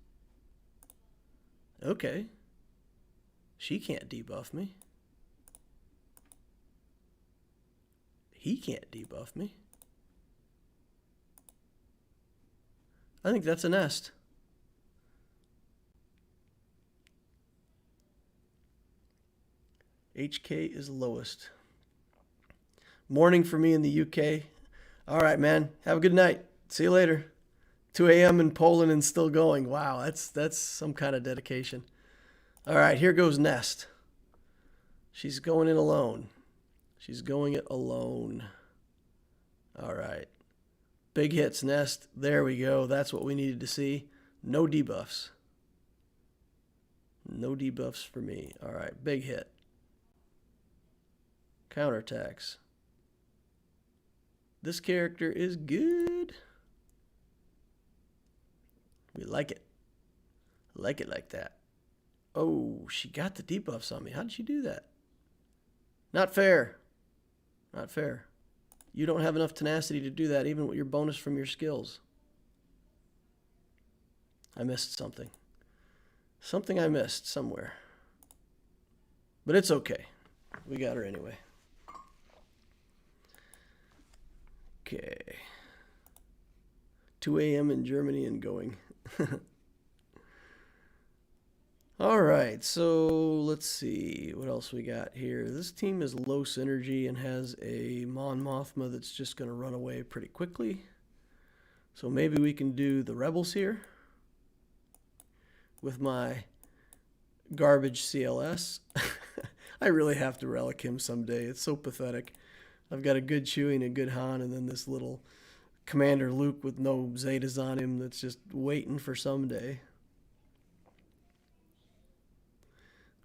Okay. She can't debuff me. He can't debuff me. I think that's a nest. HK is lowest. Morning for me in the UK. All right, man. Have a good night. See you later. 2 a.m. in Poland and still going. Wow, that's some kind of dedication. All right, here goes Nest. She's going in alone. She's going it alone. All right. Big hits, Nest. There we go. That's what we needed to see. No debuffs. No debuffs for me. All right. Big hit. Counterattacks. This character is good. We like it. Like it like that. Oh, she got the debuffs on me. How did she do that? Not fair. Not fair. You don't have enough tenacity to do that, even with your bonus from your skills. I missed something. Something I missed somewhere. But it's okay. We got her anyway. Okay. 2 a.m. in Germany and going. All right, so let's see what else we got here. This team is low synergy and has a Mon Mothma that's just going to run away pretty quickly. So maybe we can do the Rebels here with my garbage CLS. I really have to relic him someday. It's so pathetic. I've got a good Chewie and a good Han, and then this little Commander Luke with no Zetas on him that's just waiting for someday.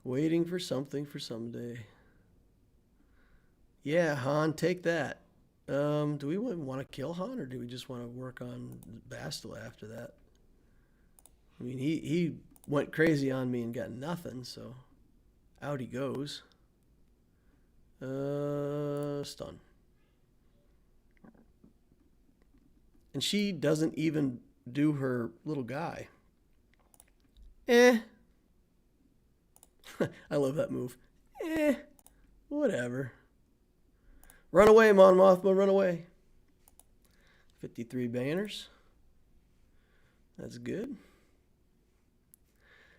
Waiting for something for someday. Yeah, Han, take that. Do we want to kill Han, or do we just want to work on Bastila after that? I mean, he went crazy on me and got nothing, so out he goes. Stun. And she doesn't even do her little guy. I love that move. Whatever. Run away, Mon Mothma, run away. 53 banners. That's good.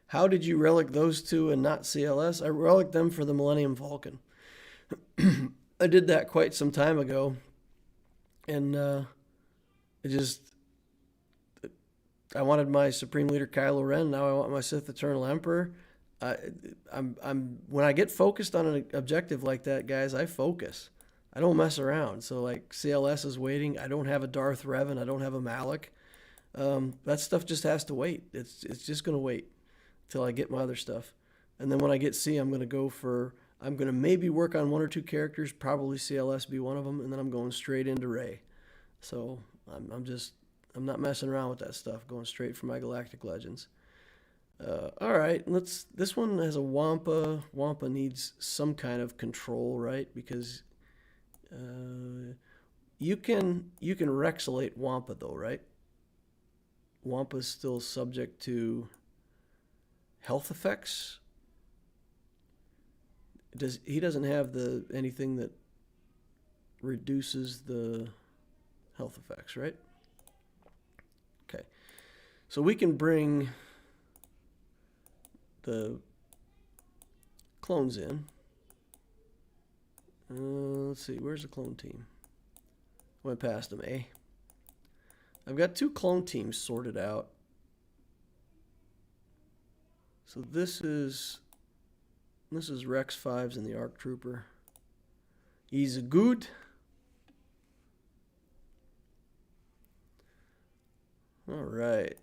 How did you relic those two and not CLS? I relic them for the Millennium Falcon. I did that quite some time ago. And I wanted my Supreme Leader Kylo Ren. Now I want my Sith Eternal Emperor. When I get focused on an objective like that, guys, I focus. I don't mess around. So like CLS is waiting. I don't have a Darth Revan. I don't have a Malak. That stuff just has to wait. It's just gonna wait till I get my other stuff. And then when I get C, I'm gonna maybe work on 1 or 2 characters, probably CLS be one of them, and then I'm going straight into Rey. So I'm not messing around with that stuff. Going straight for my Galactic Legends. All right, this one has a Wampa. Wampa needs some kind of control, right? Because you can Rexolate Wampa though, right? Wampa's still subject to health effects. He doesn't have anything that reduces the health effects, right? Okay, so we can bring the clones in. Let's see, where's the clone team? Went past them, eh? I've got 2 clone teams sorted out. So this is Rex 5s and the ARC Trooper. He's good. All right.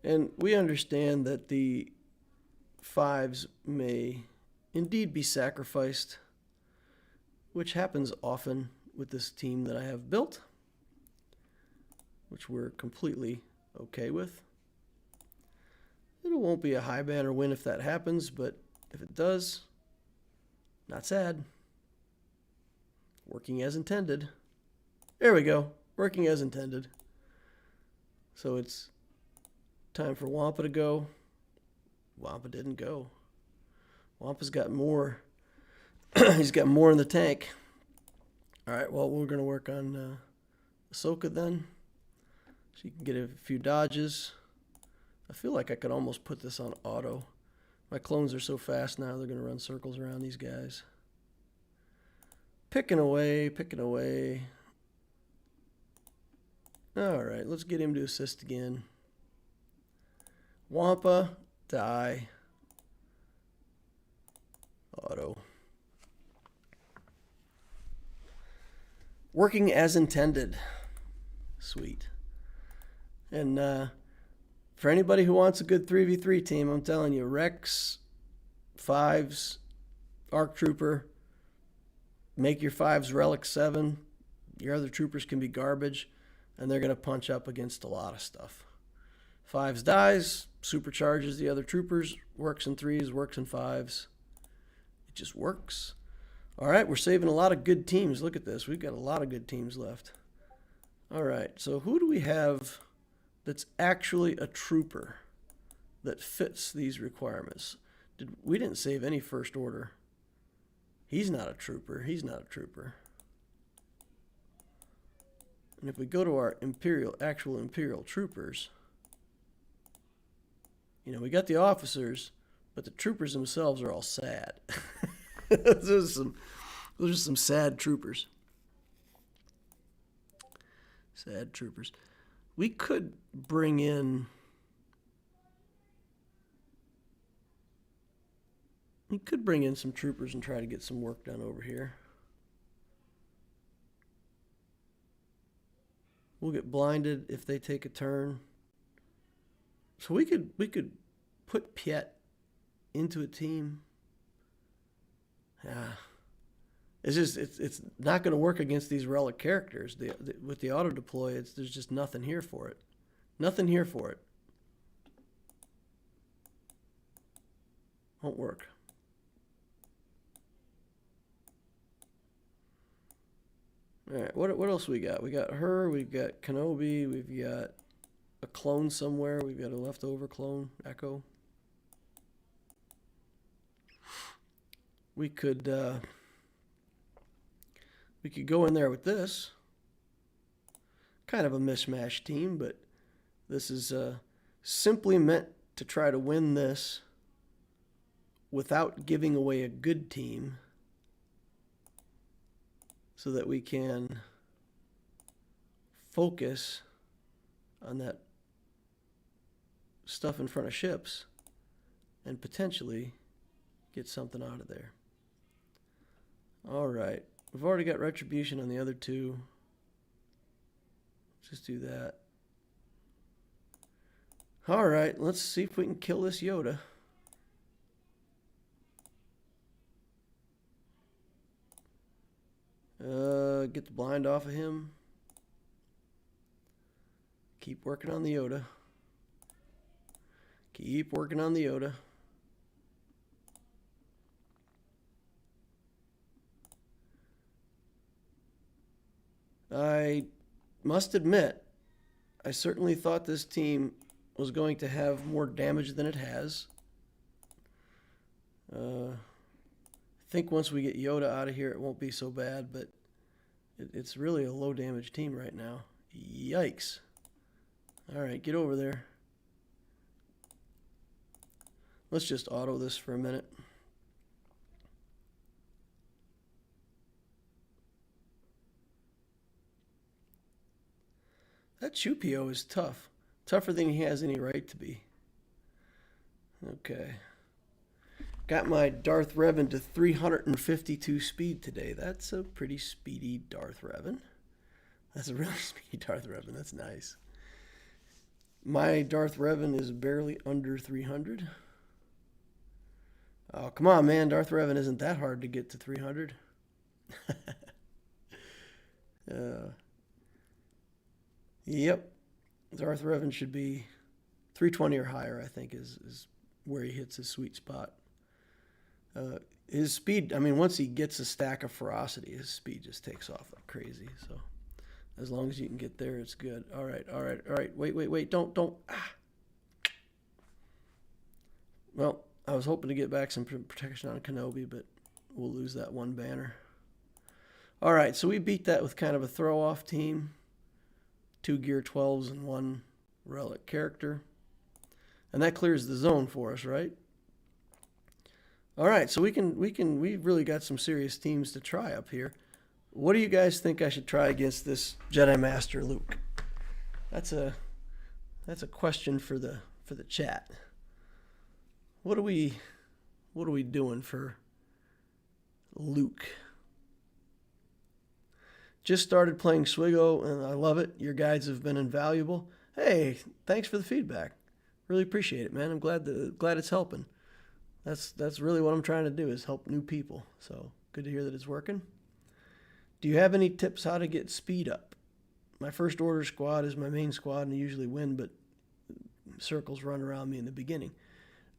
And we understand that the 5s may indeed be sacrificed, which happens often with this team that I have built, which we're completely okay with. It won't be a high banner win if that happens, but if it does, not sad. Working as intended. There we go. Working as intended. So it's time for Wampa to go. Wampa didn't go. Wampa's got more. He's got more in the tank. All right, well, we're going to work on Ahsoka then. So you can get a few dodges. I feel like I could almost put this on auto. My clones are so fast now, they're going to run circles around these guys. Picking away, picking away. All right, let's get him to assist again. Wampa, die. Auto. Working as intended. Sweet. And for anybody who wants a good 3v3 team, I'm telling you, Rex, 5s, ARC Trooper, make your 5s Relic 7. Your other troopers can be garbage, and they're going to punch up against a lot of stuff. 5s dies, supercharges the other troopers, works in 3s, works in 5s. just works. All right, we're saving a lot of good teams. Look at this. We've got a lot of good teams left. All right, so who do we have that's actually a trooper that fits these requirements? We didn't save any first order. He's not a trooper. He's not a trooper. And if we go to our actual Imperial troopers, you know, we got the officers, but the troopers themselves are all sad. Those are some sad troopers. Sad troopers. We could bring in... some troopers and try to get some work done over here. We'll get blinded if they take a turn. So we could put Piet into a team. Yeah. It's not going to work against these relic characters. With the auto deploy, there's just nothing here for it. Nothing here for it. Won't work. All right, what else we got? We got her, we've got Kenobi, we've got a clone somewhere, we've got a leftover clone, Echo. We could go in there with this. Kind of a mishmash team, but this is simply meant to try to win this without giving away a good team, so that we can focus on that stuff in front of ships and potentially get something out of there. All right. We've already got retribution on the other two. Let's just do that. All right. Let's see if we can kill this Yoda. Get the blind off of him. Keep working on the Yoda. Keep working on the Yoda. I must admit, I certainly thought this team was going to have more damage than it has. I think once we get Yoda out of here, it won't be so bad, but it's really a low damage team right now. Yikes. All right, get over there. Let's just auto this for a minute. That Chupio is tough. Tougher than he has any right to be. Okay. Got my Darth Revan to 352 speed today. That's a pretty speedy Darth Revan. That's a really speedy Darth Revan. That's nice. My Darth Revan is barely under 300. Oh, come on, man. Darth Revan isn't that hard to get to 300. Yep. Darth Revan should be 320 or higher, I think, is where he hits his sweet spot. His speed, I mean, once he gets a stack of ferocity, his speed just takes off like crazy. So as long as you can get there, it's good. All right. Wait. Don't. Ah. Well, I was hoping to get back some protection on Kenobi, but we'll lose that one banner. All right, so we beat that with kind of a throw-off team. 2 Gear 12s and 1 Relic character. And that clears the zone for us, right? All right, so we've really got some serious teams to try up here. What do you guys think I should try against this Jedi Master Luke? That's a question for the chat. What are we doing for Luke? Just started playing Swigo, and I love it. Your guides have been invaluable. Hey, thanks for the feedback. Really appreciate it, man. I'm glad it's helping. That's really what I'm trying to do, is help new people. So good to hear that it's working. Do you have any tips how to get speed up? My first order squad is my main squad, and I usually win, but circles run around me in the beginning.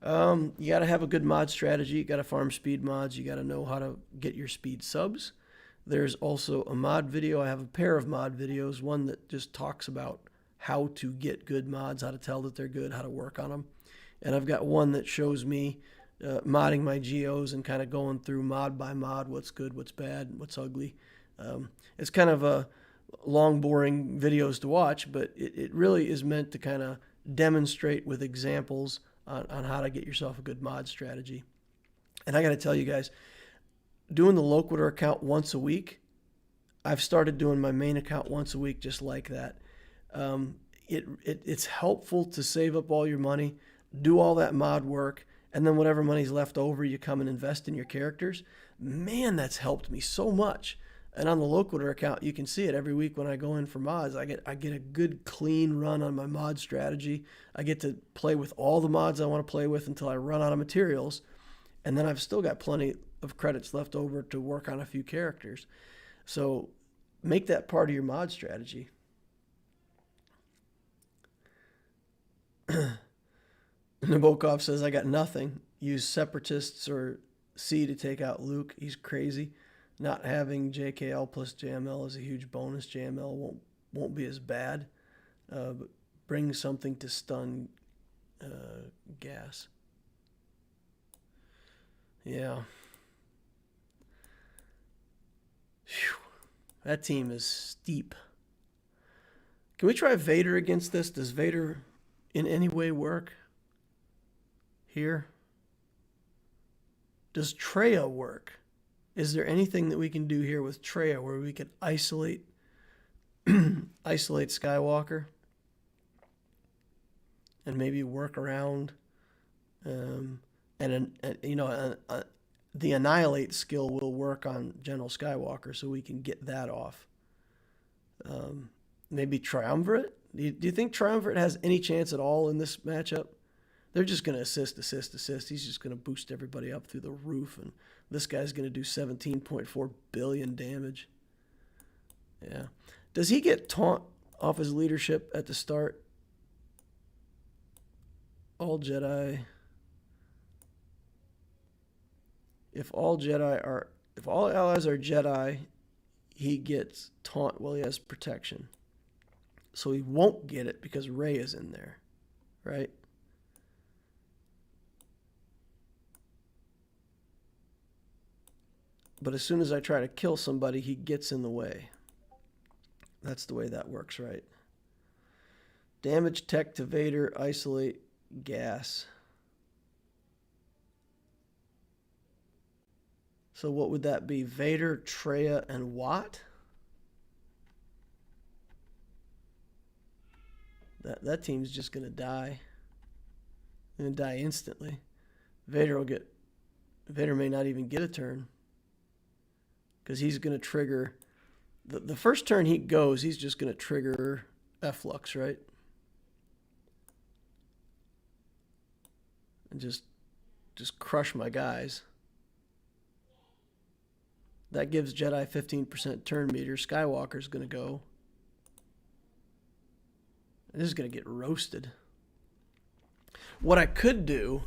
You got to have a good mod strategy. You got to farm speed mods. You got to know how to get your speed subs. There's also a mod video. I have a pair of mod videos. One that just talks about how to get good mods, how to tell that they're good, how to work on them. And I've got one that shows me modding my Geos and kind of going through mod by mod, what's good, what's bad, what's ugly. It's kind of a long, boring videos to watch, but it really is meant to kind of demonstrate with examples on how to get yourself a good mod strategy. And I got to tell you guys, doing the Loquitur account once a week, I've started doing my main account once a week just like that. It's helpful to save up all your money, do all that mod work, and then whatever money's left over, you come and invest in your characters. Man, that's helped me so much. And on the Loquitur account, you can see it every week when I go in for mods. I get a good clean run on my mod strategy. I get to play with all the mods I want to play with until I run out of materials. And then I've still got plenty of credits left over to work on a few characters. So make that part of your mod strategy. Nabokov says, I got nothing. Use Separatists or C to take out Luke. He's crazy. Not having JKL plus JML is a huge bonus. JML won't be as bad. But bring something to stun gas. Yeah. Whew. That team is steep. Can we try Vader against this? Does Vader in any way work here? Does Traya work? Is there anything that we can do here with Traya where we can isolate Skywalker and maybe work around the Annihilate skill will work on General Skywalker, so we can get that off. Maybe Triumvirate? Do you think Triumvirate has any chance at all in this matchup? They're just going to assist. He's just going to boost everybody up through the roof, and this guy's going to do 17.4 billion damage. Yeah. Does he get taunt off his leadership at the start? All Jedi. If all allies are Jedi, he gets taunt while he has protection. So he won't get it because Rey is in there, right? But as soon as I try to kill somebody, he gets in the way. That's the way that works, right? Damage tech to Vader, isolate gas. So what would that be? Vader, Traya, and Watt? That team's just going to die. Going to die instantly. Vader may not even get a turn. Because he's going to trigger... The first turn he goes, he's just going to trigger F-Lux, right? And just crush my guys. That gives Jedi 15% turn meter. Skywalker's going to go. This is going to get roasted. What I could do,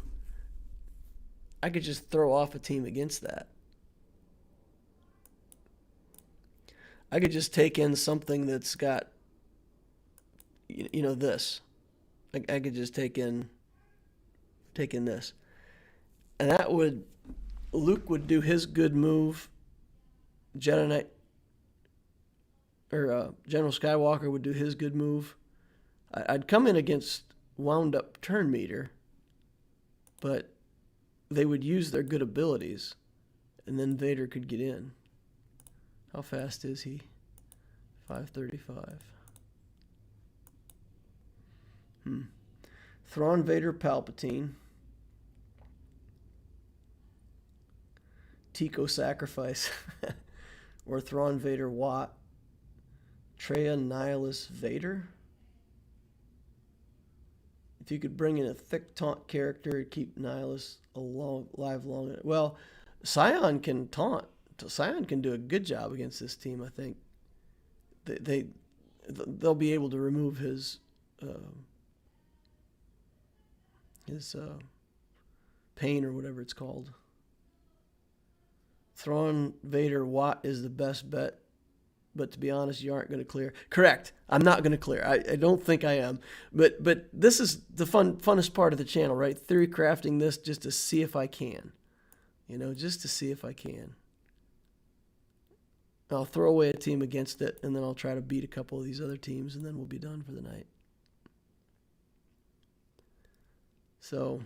I could just throw off a team against that. I could just take in something that's got, this. I could just take in this. And that would, Luke would do his good move. Jedi Knight, or General Skywalker would do his good move. I'd come in against wound up turn meter, but they would use their good abilities, and then Vader could get in. How fast is he? 535. Thrawn, Vader, Palpatine. Tico Sacrifice. Or Thrawn, Vader, Watt. Traya, Nihilus, Vader. If you could bring in a thick taunt character and keep Nihilus alive long. Well, Scion can taunt. Scion can do a good job against this team, I think. They'll be able to remove his Pain or whatever it's called. Throwing Vader Watt is the best bet, but to be honest, you aren't going to clear. Correct. I'm not going to clear. I don't think I am. But this is the funnest part of the channel, right? Theory crafting this just to see if I can. You know, just to see if I can. I'll throw away a team against it, and then I'll try to beat a couple of these other teams, and then we'll be done for the night. So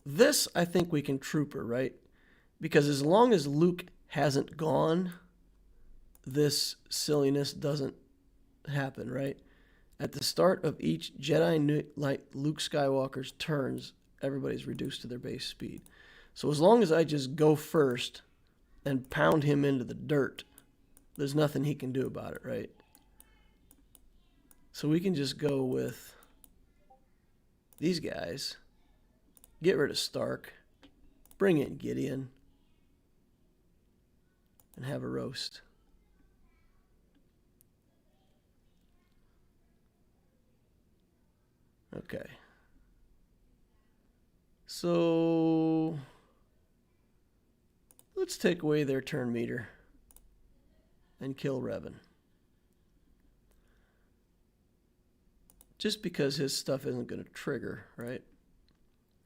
this, I think we can trooper, right? Because as long as Luke hasn't gone, this silliness doesn't happen, right? At the start of each Jedi Knight Luke Skywalker's turns, everybody's reduced to their base speed. So as long as I just go first and pound him into the dirt, there's nothing he can do about it, right? So we can just go with these guys, get rid of Stark, bring in Gideon, and have a roast. Okay. So let's take away their turn meter and kill Revan. Just because his stuff isn't going to trigger, right?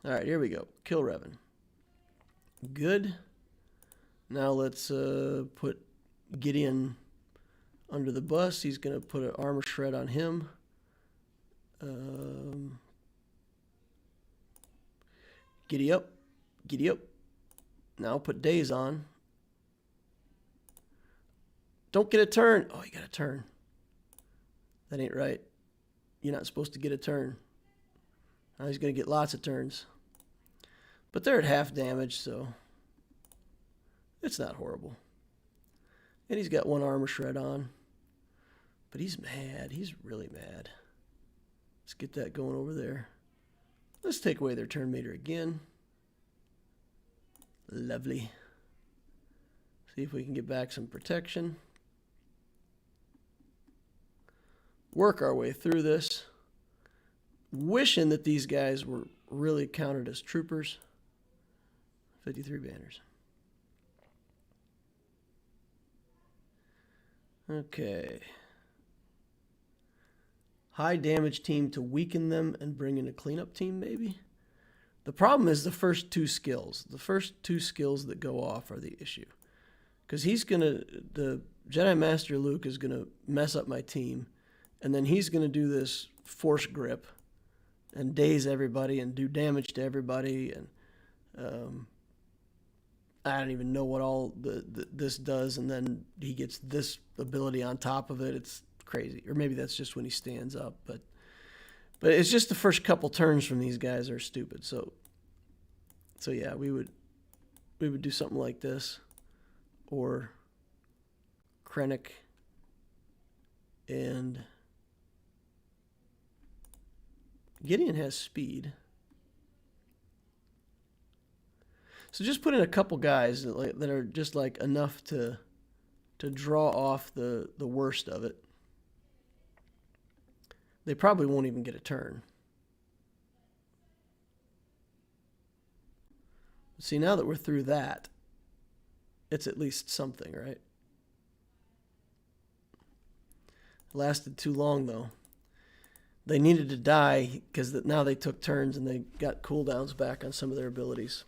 All right, here we go. Kill Revan. Good. Now let's put Gideon under the bus. He's going to put an armor shred on him. Giddy up. Giddy up. Now put Daze on. Don't get a turn. Oh, you got a turn. That ain't right. You're not supposed to get a turn. Now he's going to get lots of turns. But they're at half damage, so it's not horrible. And he's got one armor shred on. But he's mad. He's really mad. Let's get that going over there. Let's take away their turn meter again. Lovely. See if we can get back some protection. Work our way through this. Wishing that these guys were really counted as troopers. 53 banners. Okay. High damage team to weaken them and bring in a cleanup team, maybe? The problem is the first two skills. The first two skills that go off are the issue. Because the Jedi Master Luke is going to mess up my team. And then he's going to do this force grip and daze everybody and do damage to everybody. And I don't even know what all this does. And then he gets this ability on top of it. It's crazy. Or maybe that's just when he stands up. But it's just the first couple turns from these guys are stupid. So yeah, we would do something like this. Or Krennic and Gideon has speed. So just put in a couple guys that are just like enough to draw off the worst of it. They probably won't even get a turn. See, now that we're through that, it's at least something, right? Lasted too long, though. They needed to die because now they took turns and they got cooldowns back on some of their abilities.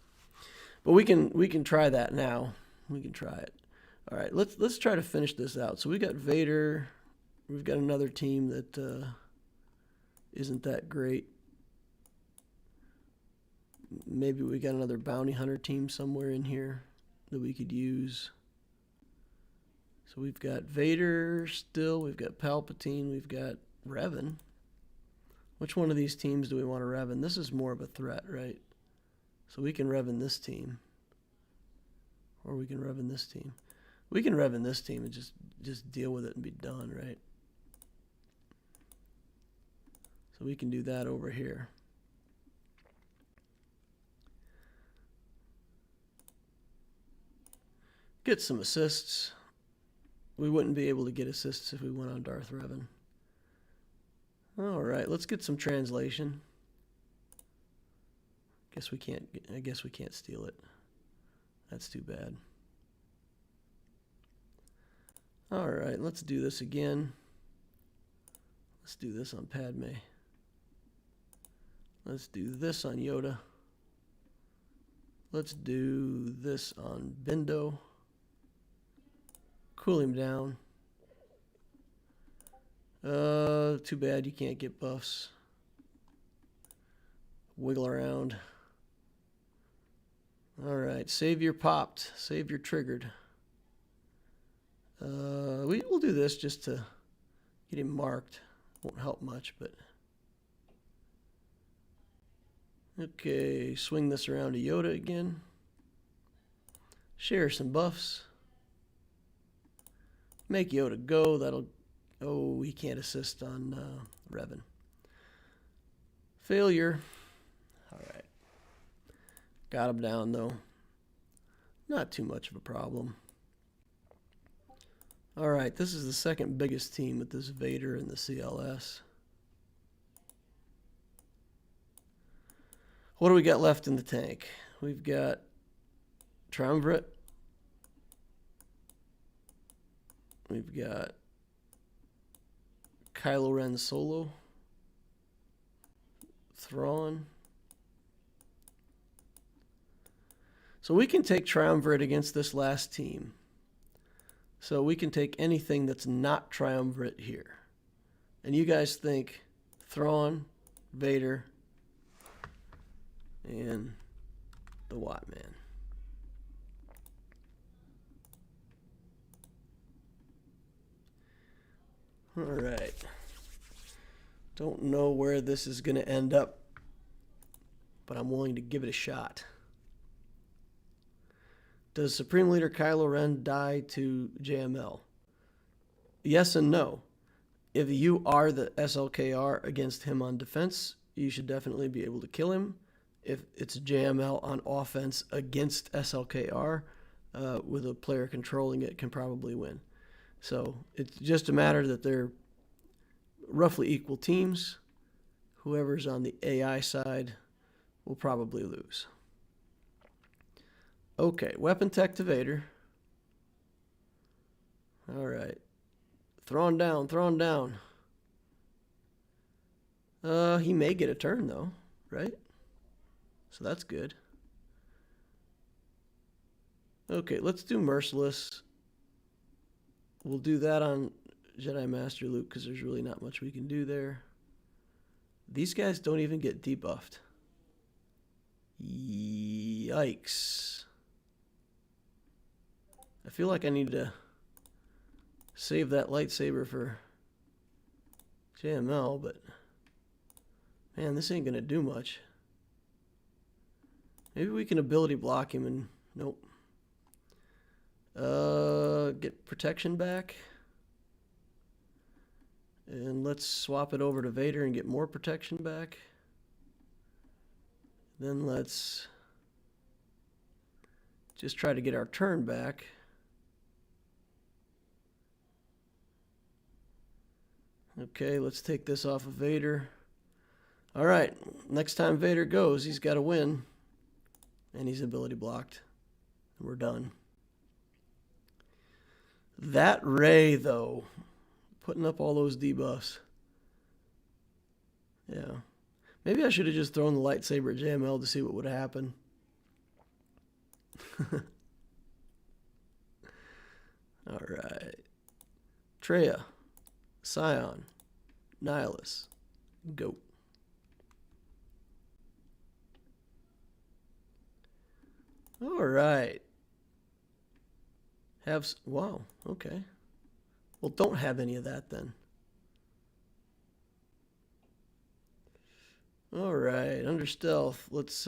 But we can try that now. We can try it. All right, let's try to finish this out. So we got Vader. We've got another team that isn't that great. Maybe we got another bounty hunter team somewhere in here that we could use. So we've got Vader still. We've got Palpatine. We've got Revan. Which one of these teams do we want to Revan? This is more of a threat, right? So we can Revan this team. Or we can Revan this team. We can Revan this team and just deal with it and be done, right? So we can do that over here. Get some assists. We wouldn't be able to get assists if we went on Darth Revan. All right, let's get some translation. Guess we can't. I guess we can't steal it. That's too bad. All right, let's do this again. Let's do this on Padme. Let's do this on Yoda. Let's do this on Bindo. Cool him down. Too bad you can't get buffs. Wiggle around. Alright, Savior popped. Savior triggered. We'll do this just to get him marked. Won't help much, but... Okay, swing this around to Yoda again. Share some buffs. Make Yoda go. That'll... Oh, he can't assist on Revan. Failure. Alright. Got him down, though. Not too much of a problem. Alright, this is the second biggest team with this Vader and the CLS. What do we got left in the tank? We've got Triumvirate. We've got Kylo Ren Solo. Thrawn. So we can take Triumvirate against this last team. So we can take anything that's not Triumvirate here. And you guys think Thrawn, Vader, and the Watman. All right. Don't know where this is going to end up, but I'm willing to give it a shot. Does Supreme Leader Kylo Ren die to JML? Yes and no. If you are the SLKR against him on defense, you should definitely be able to kill him. If it's JML on offense against SLKR, with a player controlling it, can probably win. So it's just a matter that they're roughly equal teams. Whoever's on the AI side will probably lose. Okay, weapon tech to Vader. All right. Thrawn down, Thrawn down. He may get a turn, though, right? So that's good. Okay, let's do Merciless. We'll do that on Jedi Master Luke because there's really not much we can do there. These guys don't even get debuffed. Yikes. I feel like I need to save that lightsaber for JML, but man, this ain't gonna do much. Maybe we can ability block him and nope. Get protection back. And let's swap it over to Vader and get more protection back. Then let's just try to get our turn back. Okay, let's take this off of Vader. All right, next time Vader goes, he's got to win. And he's ability blocked. We're done. That Rey, though, putting up all those debuffs. Yeah. Maybe I should have just thrown the lightsaber at JML to see what would happen. All right. Traya, Scion, Nihilus, go. All right. Wow, okay. Well, don't have any of that then. All right, under stealth, let's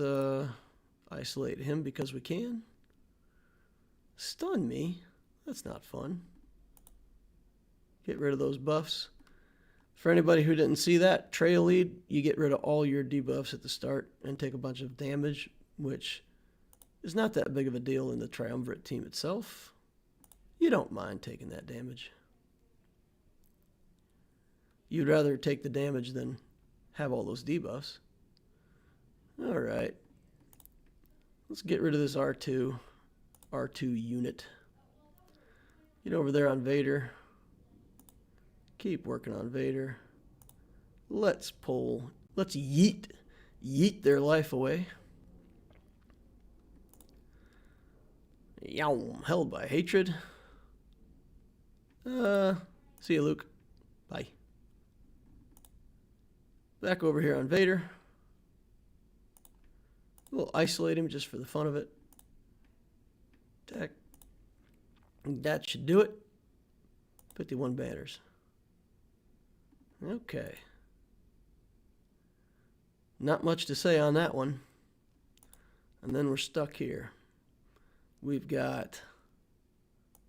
isolate him because we can. Stun me? That's not fun. Get rid of those buffs. For anybody who didn't see that, trail lead, you get rid of all your debuffs at the start and take a bunch of damage, which is not that big of a deal in the Triumvirate team itself. You don't mind taking that damage. You'd rather take the damage than have all those debuffs. All right. Let's get rid of this R2 unit. Get over there on Vader. Keep working on Vader. Let's yeet their life away. Yowm, held by hatred. See you, Luke. Bye. Back over here on Vader. We'll isolate him just for the fun of it. That should do it. 51 banners. Okay. Not much to say on that one. And then we're stuck here. We've got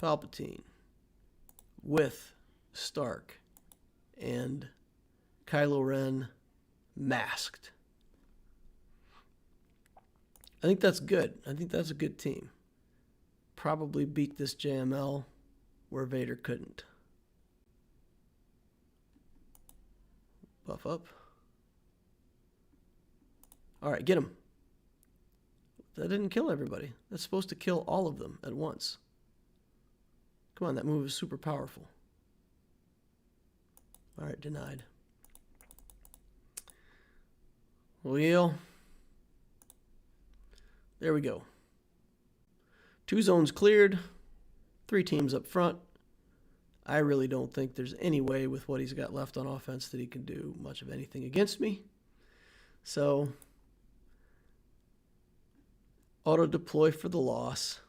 Palpatine with Stark and Kylo Ren masked. I think that's good. I think that's a good team. Probably beat this JML where Vader couldn't. Buff up. All right, get him. That didn't kill everybody. That's supposed to kill all of them at once. Come on, that move is super powerful. All right, denied. Wheel. There we go. 2 zones cleared. 3 teams up front. I really don't think there's any way with what he's got left on offense that he can do much of anything against me. So, auto-deploy for the loss.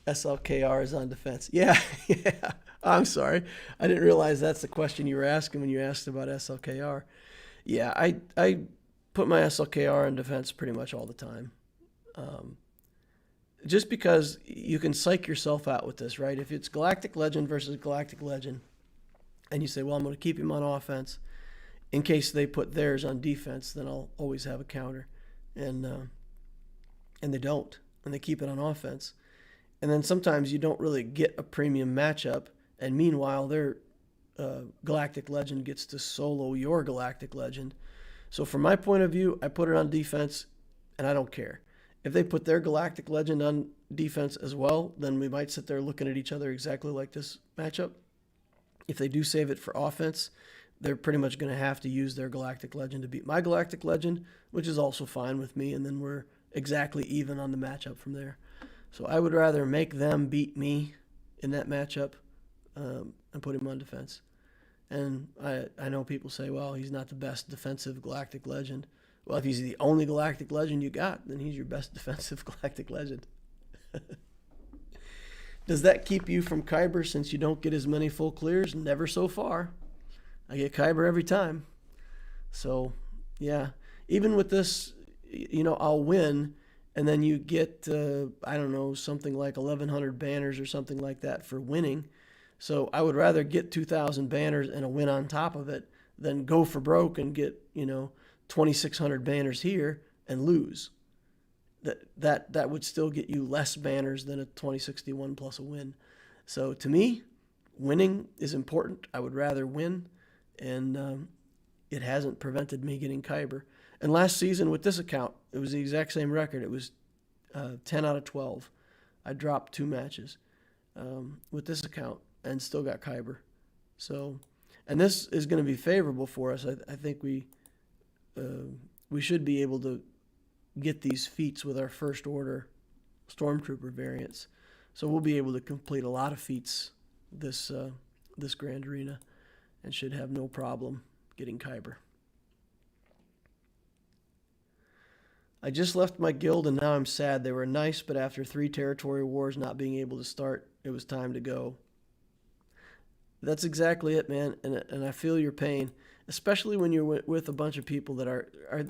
SLKR is on defense. Yeah. I'm sorry. I didn't realize that's the question you were asking when you asked about SLKR. Yeah, I put my SLKR in defense pretty much all the time. Just because you can psych yourself out with this, right? If it's Galactic Legend versus Galactic Legend, and you say, well, I'm going to keep him on offense in case they put theirs on defense, then I'll always have a counter. And they don't, and they keep it on offense. And then sometimes you don't really get a premium matchup, and meanwhile their Galactic Legend gets to solo your Galactic Legend. So from my point of view, I put it on defense, and I don't care. If they put their Galactic Legend on defense as well, then we might sit there looking at each other exactly like this matchup. If they do save it for offense, they're pretty much going to have to use their Galactic Legend to beat my Galactic Legend, which is also fine with me, and then we're exactly even on the matchup from there. So I would rather make them beat me in that matchup and put him on defense. And I know people say, well, he's not the best defensive Galactic Legend. Well, if he's the only Galactic Legend you got, then he's your best defensive Galactic Legend. Does that keep you from Kyber since you don't get as many full clears? Never so far. I get Kyber every time. So, yeah. Even with this, you know, I'll win, and then you get, I don't know, something like 1,100 banners or something like that for winning. So I would rather get 2,000 banners and a win on top of it than go for broke and get, you know, 2,600 banners here and lose. That would still get you less banners than a 2061 plus a win. So to me, winning is important. I would rather win, and it hasn't prevented me getting Kyber. And last season with this account, it was the exact same record. It was 10 out of 12. I dropped 2 matches with this account and still got Kyber. So, and this is going to be favorable for us. I think we should be able to get these feats with our first order Stormtrooper variants. So we'll be able to complete a lot of feats this Grand Arena and should have no problem getting Kyber. I just left my guild and now I'm sad. They were nice, but after 3 territory wars not being able to start, it was time to go. That's exactly it, man, and I feel your pain, especially when you're with a bunch of people that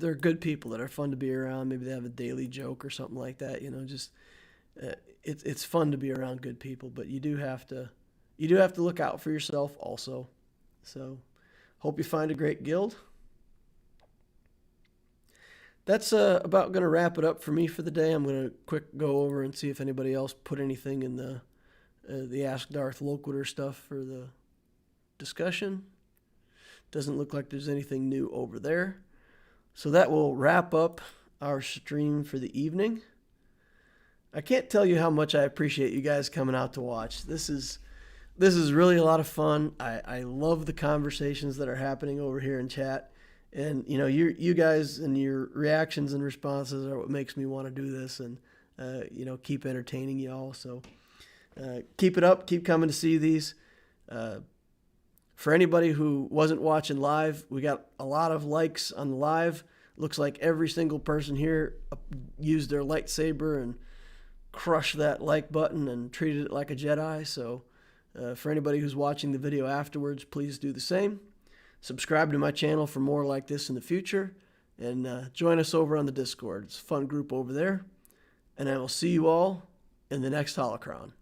they're good people that are fun to be around. Maybe they have a daily joke or something like that. You know, just it's fun to be around good people, but you do have to look out for yourself also. So, hope you find a great guild. That's about going to wrap it up for me for the day. I'm going to quick go over and see if anybody else put anything in the Ask Darth Loquitur stuff for the discussion. Doesn't look like there's anything new over there. So that will wrap up our stream for the evening. I can't tell you how much I appreciate you guys coming out to watch. This is really a lot of fun. I love the conversations that are happening over here in chat. And, you know, you guys and your reactions and responses are what makes me want to do this and, you know, keep entertaining y'all. So keep it up. Keep coming to see these. For anybody who wasn't watching live, we got a lot of likes on the live. Looks like every single person here used their lightsaber and crushed that like button and treated it like a Jedi. So for anybody who's watching the video afterwards, please do the same. Subscribe to my channel for more like this in the future. And join us over on the Discord. It's a fun group over there. And I will see you all in the next Holocron.